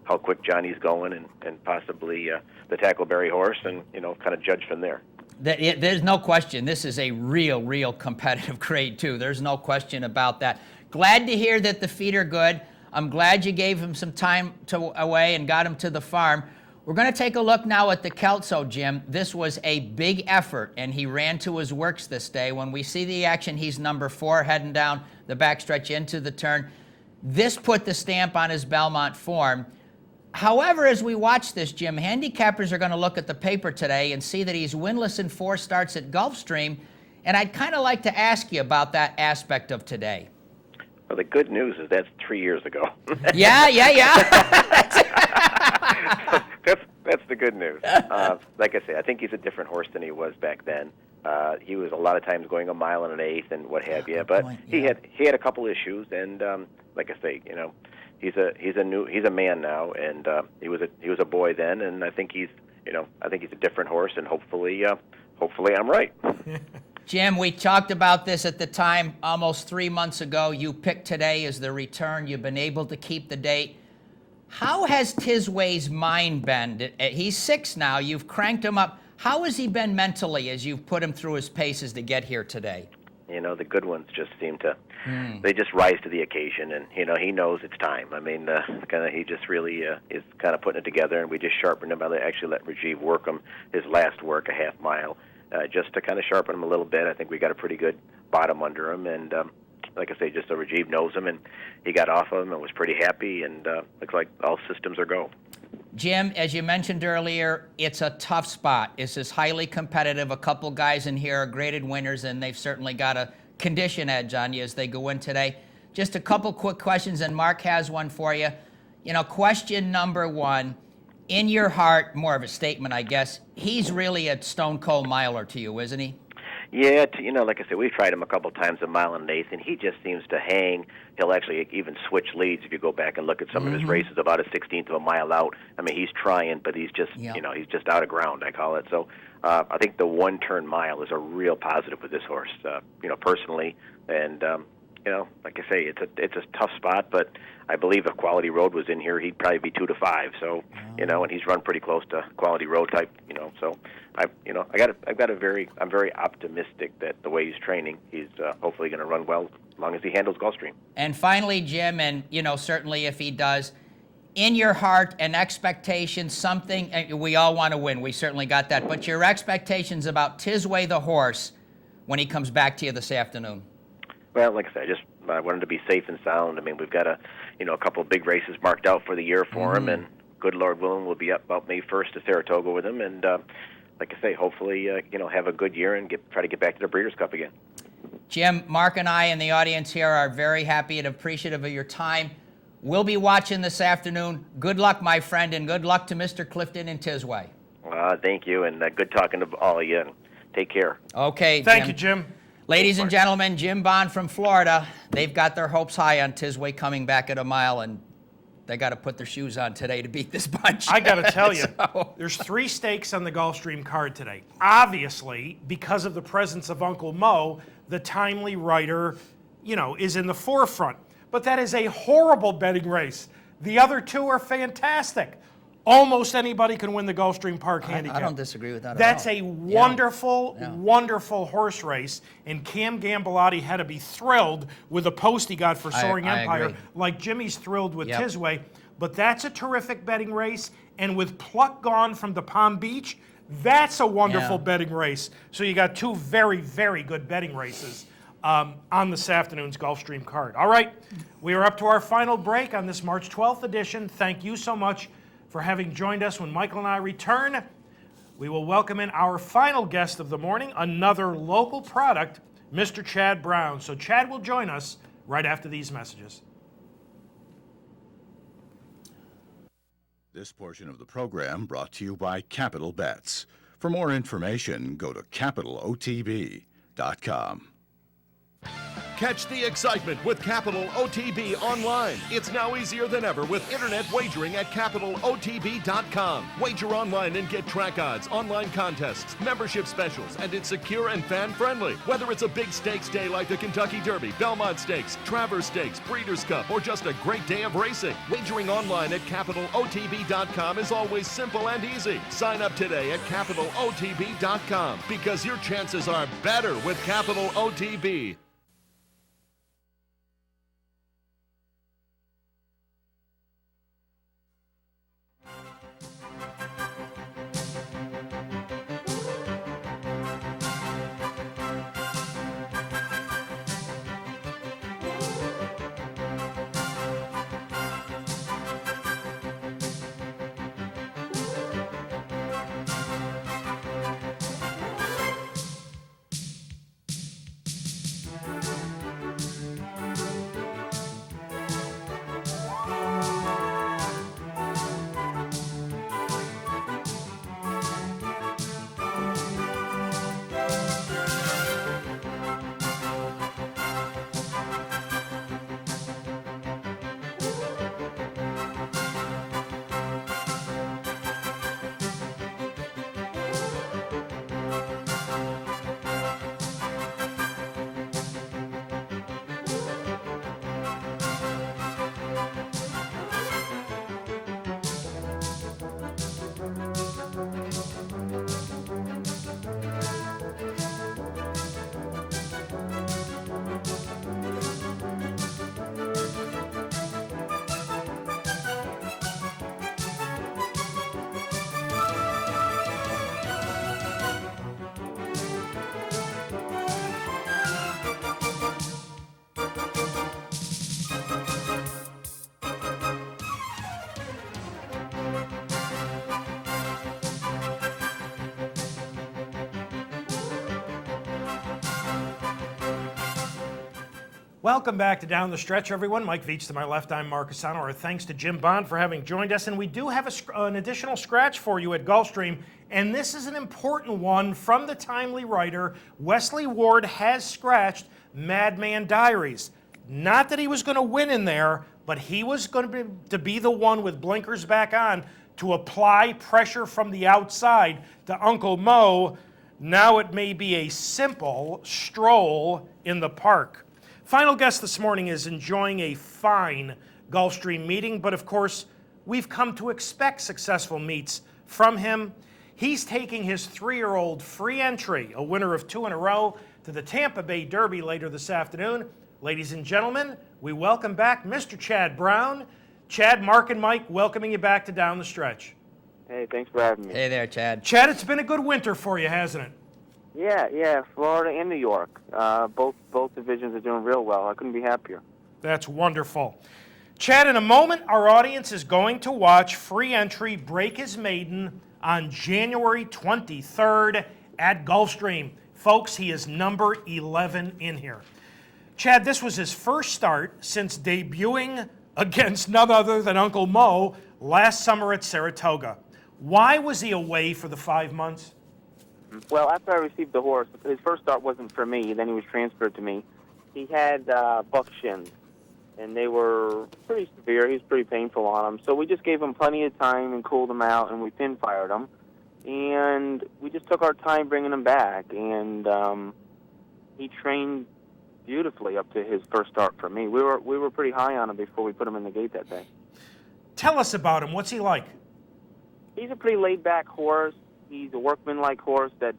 how quick Johnny's going and possibly the Tackleberry horse and, kind of judge from there. There's no question. This is a real competitive grade 2. There's no question about that. Glad to hear that the feet are good. I'm glad you gave him some time away and got him to the farm. We're going to take a look now at the Kelso, Jim. This was a big effort, and he ran to his works this day. When we see the action, he's number 4 heading down the backstretch into the turn. This put the stamp on his Belmont form. However, as we watch this, Jim, handicappers are going to look at the paper today and see that he's winless in 4 starts at Gulfstream, and I'd kind of like to ask you about that aspect of today. Well, the good news is that's 3 years ago. Yeah. That's the good news. Like I say, I think he's a different horse than he was back then. He was a lot of times going 1 mile and 1/8 and what have you. But he had a couple issues, and like I say, he's a man now, and he was a boy then, and I think he's a different horse, and hopefully I'm right. Jim, we talked about this at the time almost 3 months ago. You picked today as the return. You've been able to keep the date. How has Tisway's mind been? He's 6 now. You've cranked him up. How has he been mentally as you've put him through his paces to get here today? The good ones just seem to, they just rise to the occasion, and, he knows it's time. I mean, he just really is kind of putting it together, and we just sharpened him. I actually let Rajiv work him, his last work, a half mile, just to kind of sharpen him a little bit. I think we got a pretty good bottom under him, and like I say, just so Rajiv knows him, and he got off of him and was pretty happy, and looks like all systems are go. Jim, as you mentioned earlier, it's a tough spot. This is highly competitive. A couple guys in here are graded winners, and they've certainly got a condition edge on you as they go in today. Just a couple quick questions, and Mark has one for you. You know, question number one, in your heart, more of a statement, I guess, he's really a stone-cold miler to you, isn't he? Yeah, you know, like I said, we've tried him a couple times a mile and an eighth, and he just seems to hang. He'll actually even switch leads if you go back and look at some of his races about a 16th of a mile out. I mean, he's trying, but he's just, you know, he's just out of ground, I call it. So I think the one-turn mile is a real positive with this horse, you know, personally. And, you know, like I say, it's a tough spot, but I believe if Quality Road was in here, he'd probably be 2 to 5. So, you know, and he's run pretty close to Quality Road type, you know. So, I'm very optimistic that the way he's training, he's hopefully going to run well as long as he handles Gulfstream. And finally, Jim, and you know, certainly if he does, in your heart, an expectation, something, and we all want to win. We certainly got that. But your expectations about Tisway the horse when he comes back to you this afternoon? Well, like I said, I wanted to be safe and sound. I mean, we've got a couple of big races marked out for the year for him, and good Lord willing, we'll be up about May 1st to Saratoga with him, and like I say, hopefully, have a good year and try to get back to the Breeders' Cup again. Jim, Mark and I and the audience here are very happy and appreciative of your time. We'll be watching this afternoon. Good luck, my friend, and good luck to Mr. Clifton and Tisway. Thank you, and good talking to all of you, and take care. Okay, Thank you, Jim. Ladies and gentlemen, Jim Bond from Florida. They've got their hopes high on Tisway coming back at a mile, and they got to put their shoes on today to beat this bunch. I got to tell you, there's 3 stakes on the Gulfstream card today. Obviously, because of the presence of Uncle Mo, the timely writer, is in the forefront. But that is a horrible betting race. The other 2 are fantastic. Almost anybody can win the Gulfstream Park handicap. I don't disagree with that at all. That's a wonderful, wonderful horse race, and Cam Gambelotti had to be thrilled with the post he got for Soaring Empire, agree. like Jimmy's thrilled with Tisway. But that's a terrific betting race, and with Pluck gone from the Palm Beach, that's a wonderful betting race. So you got 2 very, very good betting races on this afternoon's Gulfstream card. All right, we are up to our final break on this March 12th edition. Thank you so much for having joined us. When Michael and I return, we will welcome in our final guest of the morning, another local product, Mr. Chad Brown. So Chad will join us right after these messages. This portion of the program brought to you by Capital Bets. For more information, go to capitalotb.com. Catch the excitement with Capital OTB online. It's now easier than ever with internet wagering at capitalotb.com. Wager online and get track odds, online contests, membership specials, and it's secure and fan-friendly. Whether it's a big stakes day like the Kentucky Derby, Belmont Stakes, Travers Stakes, Breeders' Cup, or just a great day of racing, wagering online at capitalotb.com is always simple and easy. Sign up today at capitalotb.com because your chances are better with Capital OTB. Welcome back to Down the Stretch, everyone. Mike Veitch to my left, I'm Mark CUSANO. Our thanks to Jim Bond for having joined us. And we do have an additional scratch for you at Gulfstream. And this is an important one from the timely writer. Wesley Ward has scratched Madman Diaries. Not that he was going to win in there, but he was going to be the one with blinkers back on to apply pressure from the outside to Uncle Mo. Now it may be a simple stroll in the park. Final guest this morning is enjoying a fine Gulfstream meeting, but of course, we've come to expect successful meets from him. He's taking his 3-year-old free entry, a winner of 2 in a row, to the Tampa Bay Derby later this afternoon. Ladies and gentlemen, we welcome back Mr. Chad Brown. Chad, Mark, and Mike welcoming you back to Down the Stretch. Hey, thanks for having me. Hey there, Chad. Chad, it's been a good winter for you, hasn't it? Yeah, Florida and New York. Both divisions are doing real well. I couldn't be happier. That's wonderful. Chad, in a moment, our audience is going to watch free entry break his maiden on January 23rd at Gulfstream. Folks, he is number 11 in here. Chad, this was his first start since debuting against none other than Uncle Mo last summer at Saratoga. Why was he away for the 5 months? Well, after I received the horse, his first start wasn't for me. Then he was transferred to me. He had buck shins, and they were pretty severe. He was pretty painful on them. So we just gave him plenty of time and cooled him out, and we pin-fired him. And we just took our time bringing him back. And he trained beautifully up to his first start for me. We were pretty high on him before we put him in the gate that day. Tell us about him. What's he like? He's a pretty laid-back horse. He's a workman-like horse that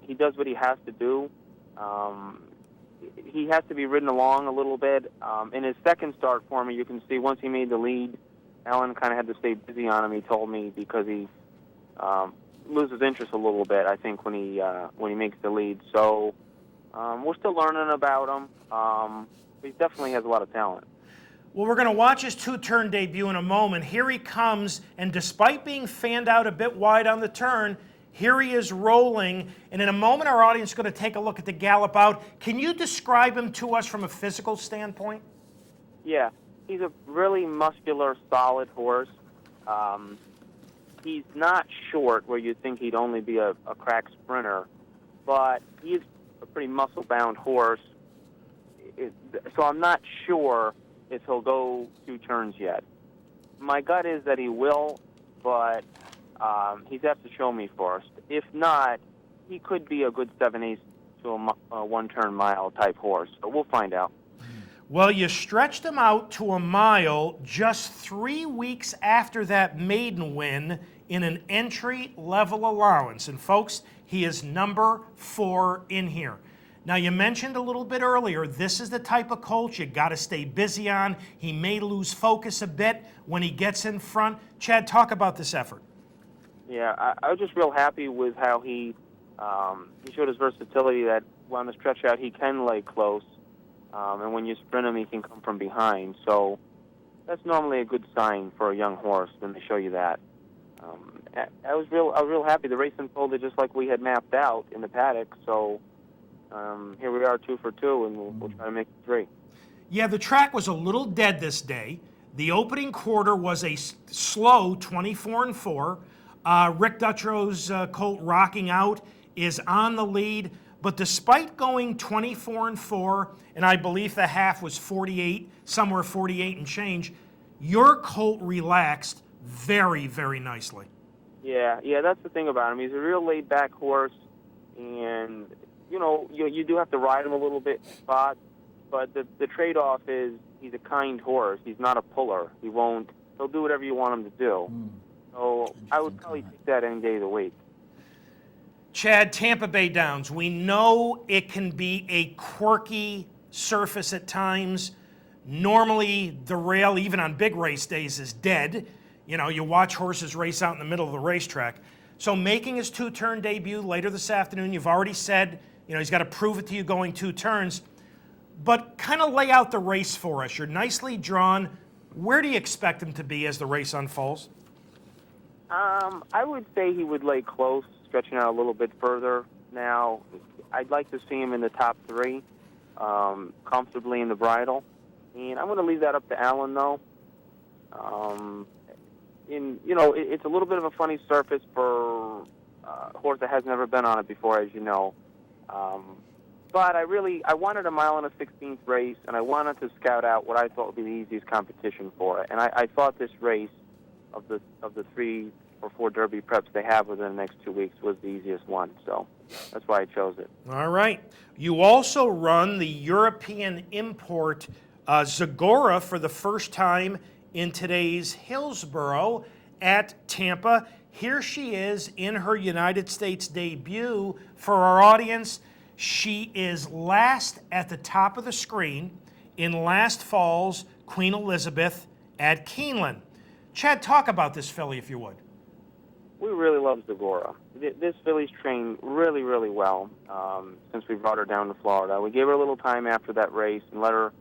he does what he has to do. He has to be ridden along a little bit. In his second start for me, you can see once he made the lead, Alan kind of had to stay busy on him, he told me, because he loses interest a little bit, I think, when he makes the lead. So we're still learning about him. He definitely has a lot of talent. Well, we're going to watch his 2-turn debut in a moment. Here he comes, and despite being fanned out a bit wide on the turn, here he is rolling. And in a moment, our audience is going to take a look at the gallop out. Can you describe him to us from a physical standpoint? Yeah, he's a really muscular, solid horse. He's not short where you'd think he'd only be a crack sprinter, but he's a pretty muscle-bound horse. So I'm not sure if he'll go 2 turns yet. My gut is that he will, but he'd have to show me first. If not, he could be a good 7/8 to a 1-turn mile type horse, but we'll find out. Well, you stretched him out to a mile just 3 weeks after that maiden win in an entry-level allowance. And folks, he is number 4 in here. Now, you mentioned a little bit earlier, this is the type of colt you got to stay busy on. He may lose focus a bit when he gets in front. Chad, talk about this effort. Yeah, I was just real happy with how he showed his versatility, that on the stretch out he can lay close, and when you sprint him he can come from behind. So that's normally a good sign for a young horse when they show you that. I was real happy. The race unfolded just like we had mapped out in the paddock. So here we are, 2 for 2, and we'll try to make it 3. Yeah, the track was a little dead this day. The opening quarter was a slow 24-4. Rick Dutro's colt Rocking Out is on the lead, but despite going 24-4, and I believe the half was 48, somewhere 48 and change, your colt relaxed very, very nicely. Yeah, that's the thing about him. He's a real laid-back horse, and you do have to ride him a little bit in spots, but the trade-off is he's a kind horse. He's not a puller. He'll do whatever you want him to do. So I would probably take that any day of the week. Chad, Tampa Bay Downs, we know it can be a quirky surface at times. Normally, the rail, even on big race days, is dead. You watch horses race out in the middle of the racetrack. So making his 2-turn debut later this afternoon, you've already said, he's got to prove it to you going 2 turns. But kind of lay out the race for us. You're nicely drawn. Where do you expect him to be as the race unfolds? I would say he would lay close, stretching out a little bit further. Now, I'd like to see him in the top 3. comfortably in the bridle. And I'm going to leave that up to Alan, though. It's a little bit of a funny surface for a horse that has never been on it before, as you know. But I wanted a mile and a 16th race, and I wanted to scout out what I thought would be the easiest competition for it. And I thought this race of the 3 or 4 Derby preps they have within the next 2 weeks was the easiest one. So that's why I chose it. All right. You also run the European import Zagora for the first time in today's Hillsborough at Tampa. Here she is in her United States debut. For our audience, she is last at the top of the screen in last fall's Queen Elizabeth at Keeneland. Chad, talk about this filly, if you would. We really love Zagora. This filly's trained really, really well since we brought her down to Florida. We gave her a little time after that race and let her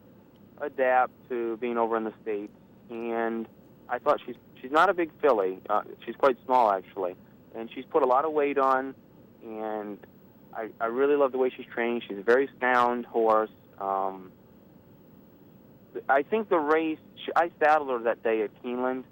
adapt to being over in the States. And I thought she's not a big filly. She's quite small, actually. And she's put a lot of weight on, and I really love the way she's trained. She's a very sound horse. I think the race, I saddled her that day at Keeneland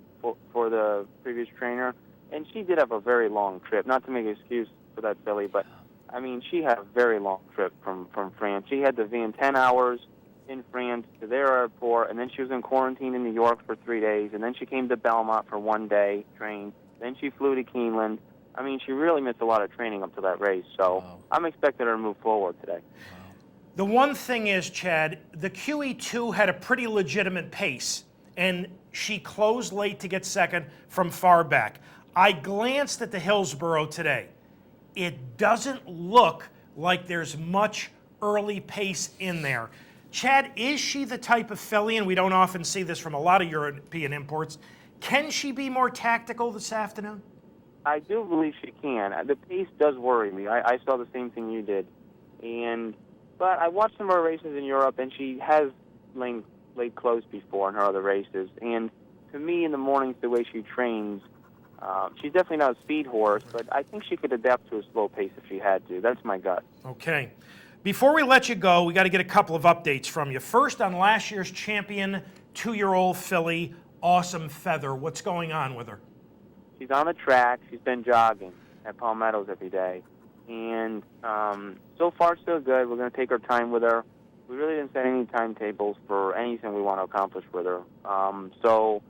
for the previous trainer, and she did have a very long trip. Not to make an excuse for that filly, but, I mean, she had a very long trip from France. She had to be in 10 hours in France to their airport, and then she was in quarantine in New York for 3 days, and then she came to Belmont for 1 day, trained. Then she flew to Keeneland. I mean, she really missed a lot of training up to that race, so wow. I'm expecting her to move forward today. Wow. The one thing is, Chad, the QE2 had a pretty legitimate pace, and she closed late to get second from far back. I glanced at the Hillsborough today. It doesn't look like there's much early pace in there. Chad, is she the type of filly, and we don't often see this from a lot of European imports, can she be more tactical this afternoon? I do believe she can. The pace does worry me. I saw the same thing you did. But I watched some of her races in Europe, and she has laid close before in her other races. And to me, in the mornings, the way she trains, she's definitely not a speed horse, but I think she could adapt to a slow pace if she had to. That's my gut. Okay. Before we let you go, we got to get a couple of updates from you. First, on last year's champion, 2-year-old filly, Awesome Feather. What's going on with her? She's on the track. She's been jogging at Palmettos every day. And so far, so good. We're going to take our time with her. We really didn't set any timetables for anything we want to accomplish with her. So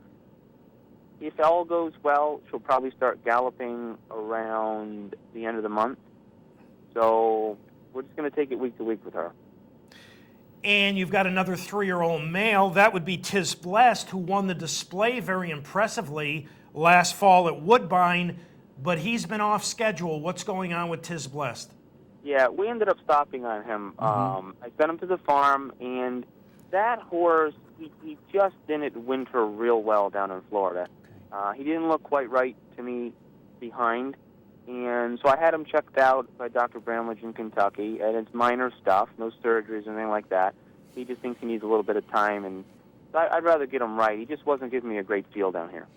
if all goes well, she'll probably start galloping around the end of the month. So we're just going to take it week to week with her. And you've got another 3-year-old male. That would be Tis Blessed, who won the display very impressively last fall at Woodbine, but he's been off schedule. What's going on with Tis Blessed? Yeah, we ended up stopping on him. I sent him to the farm, and that horse, he just didn't winter real well down in Florida. He didn't look quite right to me behind, and so I had him checked out by Dr. Bramlage in Kentucky, and it's minor stuff, no surgeries or anything like that. He just thinks he needs a little bit of time, and I'd rather get him right. He just wasn't giving me a great feel down here.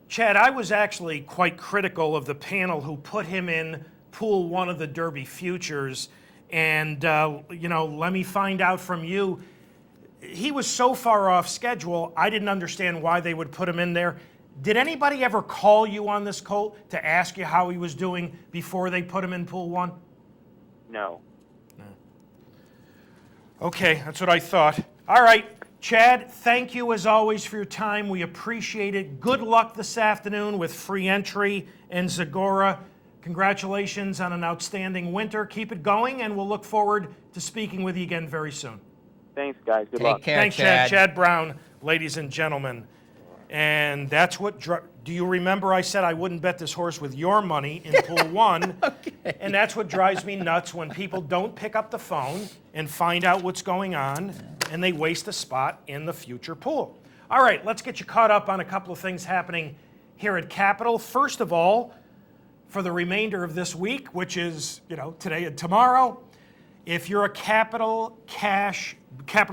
Chad, I was actually quite critical of the panel who put him in Pool 1 of the Derby Futures, and, let me find out from you. He was so far off schedule, I didn't understand why they would put him in there. Did anybody ever call you on this colt to ask you how he was doing before they put him in Pool 1? No. Okay, that's what I thought. All right, Chad, thank you as always for your time. We appreciate it. Good luck this afternoon with Free Entry and Zagora. Congratulations on an outstanding winter. Keep it going, and we'll look forward to speaking with you again very soon. Thanks, guys. Good luck. Take care, Thanks, Chad. Chad Brown, ladies and gentlemen. And that's what, do you remember I said I wouldn't bet this horse with your money in Pool 1? Okay. And that's what drives me nuts when people don't pick up the phone and find out what's going on, and they waste a spot in the future pool. All right, let's get you caught up on a couple of things happening here at Capital. First of all, for the remainder of this week, which is, today and tomorrow, if you're a Capital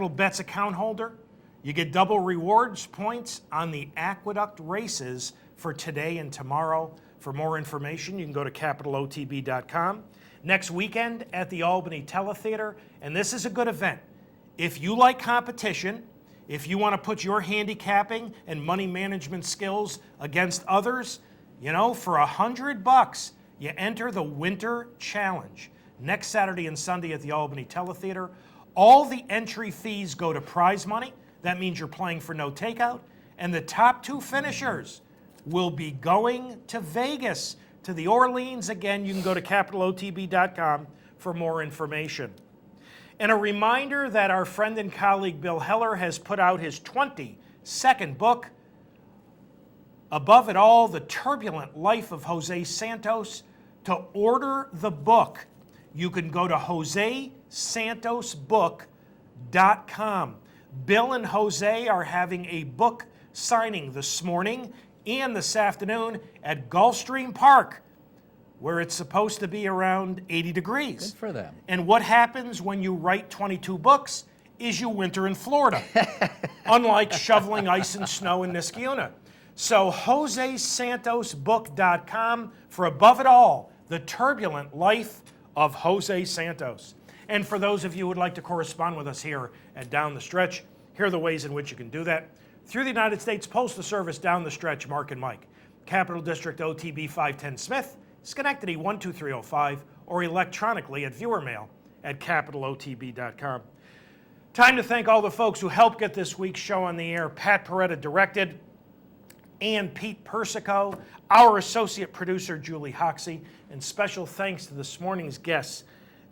Bets account holder, you get double rewards points on the Aqueduct races for today and tomorrow. For more information, you can go to capitalotb.com. next weekend at the Albany Teletheater, and this is a good event. If you like competition, if you want to put your handicapping and money management skills against others, you know, for $100, you enter the Winter Challenge next Saturday and Sunday at the Albany Teletheater. All the entry fees go to prize money. That means you're playing for no takeout. And the top 2 finishers will be going to Vegas, to the Orleans. Again, you can go to capitalotb.com for more information. And a reminder that our friend and colleague Bill Heller has put out his 22nd book, Above It All, The Turbulent Life of Jose Santos. To order the book, you can go to josesantosbook.com. Bill and Jose are having a book signing this morning and this afternoon at Gulfstream Park, where it's supposed to be around 80 degrees. Good for them. And what happens when you write 22 books is you winter in Florida, unlike shoveling ice and snow in Niskayuna. So josesantosbook.com for Above It All, The Turbulent Life of Jose Santos. And for those of you who would like to correspond with us here at Down the Stretch, here are the ways in which you can do that. Through the United States Postal Service, Down the Stretch, Mark and Mike. Capital District OTB 510 Smith, Schenectady 12305, or electronically at viewermail@capitalotb.com. Time to thank all the folks who helped get this week's show on the air. Pat Peretta directed, and Pete Persico, our associate producer, Julie Hoxie, and special thanks to this morning's guests.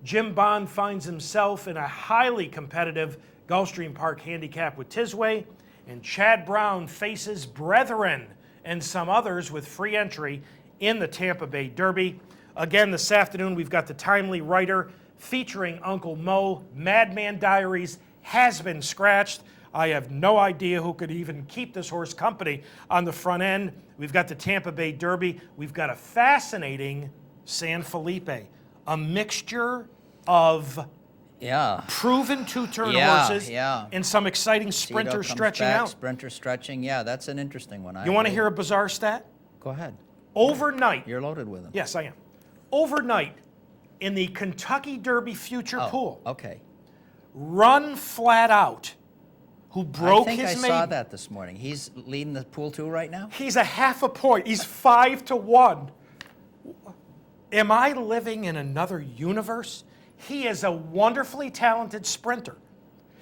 Jim Bond finds himself in a highly competitive Gulfstream Park handicap with Tisway, and Chad Brown faces Brethren and some others with free entry in the Tampa Bay Derby. Again, this afternoon, we've got the Timely Writer featuring Uncle Mo. Madman Diaries has been scratched. I have no idea who could even keep this horse company on the front end. We've got the Tampa Bay Derby. We've got a fascinating San Felipe, a mixture of proven two-turn horses and some exciting sprinter stretching out. Sprinter stretching, yeah, that's an interesting one. You want to hear a bizarre stat? Go ahead. Overnight. You're loaded with them. Yes, I am. Overnight, in the Kentucky Derby future pool, Run Flat Out, who broke his maiden. I saw that this morning. He's leading the pool 2 right now? He's a half a point. He's 5-1. Am I living in another universe? He is a wonderfully talented sprinter.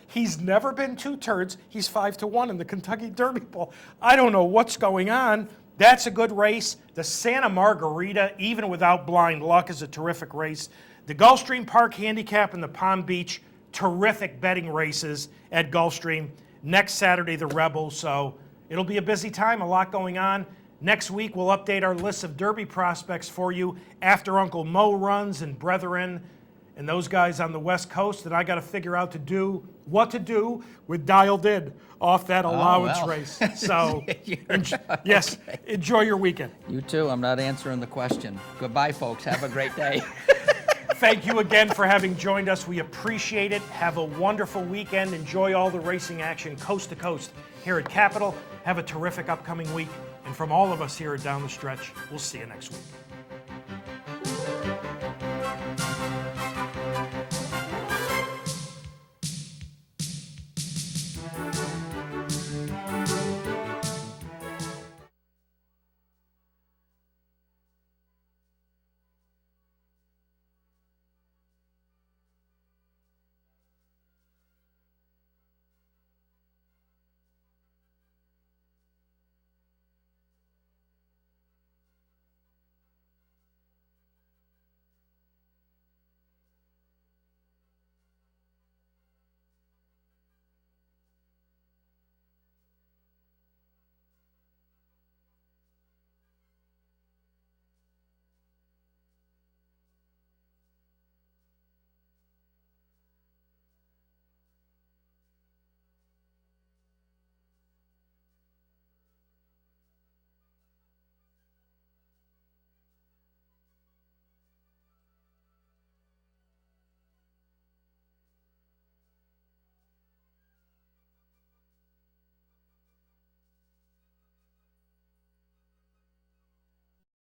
He's never been 2 turns. He's 5-1 in the Kentucky Derby pool. I don't know what's going on. That's a good race. The Santa Margarita, even without blind luck, is a terrific race. The Gulfstream Park Handicap and the Palm Beach, terrific betting races at Gulfstream. Next Saturday, the Rebels. So it'll be a busy time, a lot going on. Next week, we'll update our list of Derby prospects for you after Uncle Mo runs and Brethren and those guys on the West Coast. And I got to figure out what to do with Dialed In off that allowance race. So, enjoy your weekend. You too. I'm not answering the question. Goodbye, folks. Have a great day. Thank you again for having joined us. We appreciate it. Have a wonderful weekend. Enjoy all the racing action coast to coast here at Capital. Have a terrific upcoming week. And from all of us here at Down the Stretch, we'll see you next week.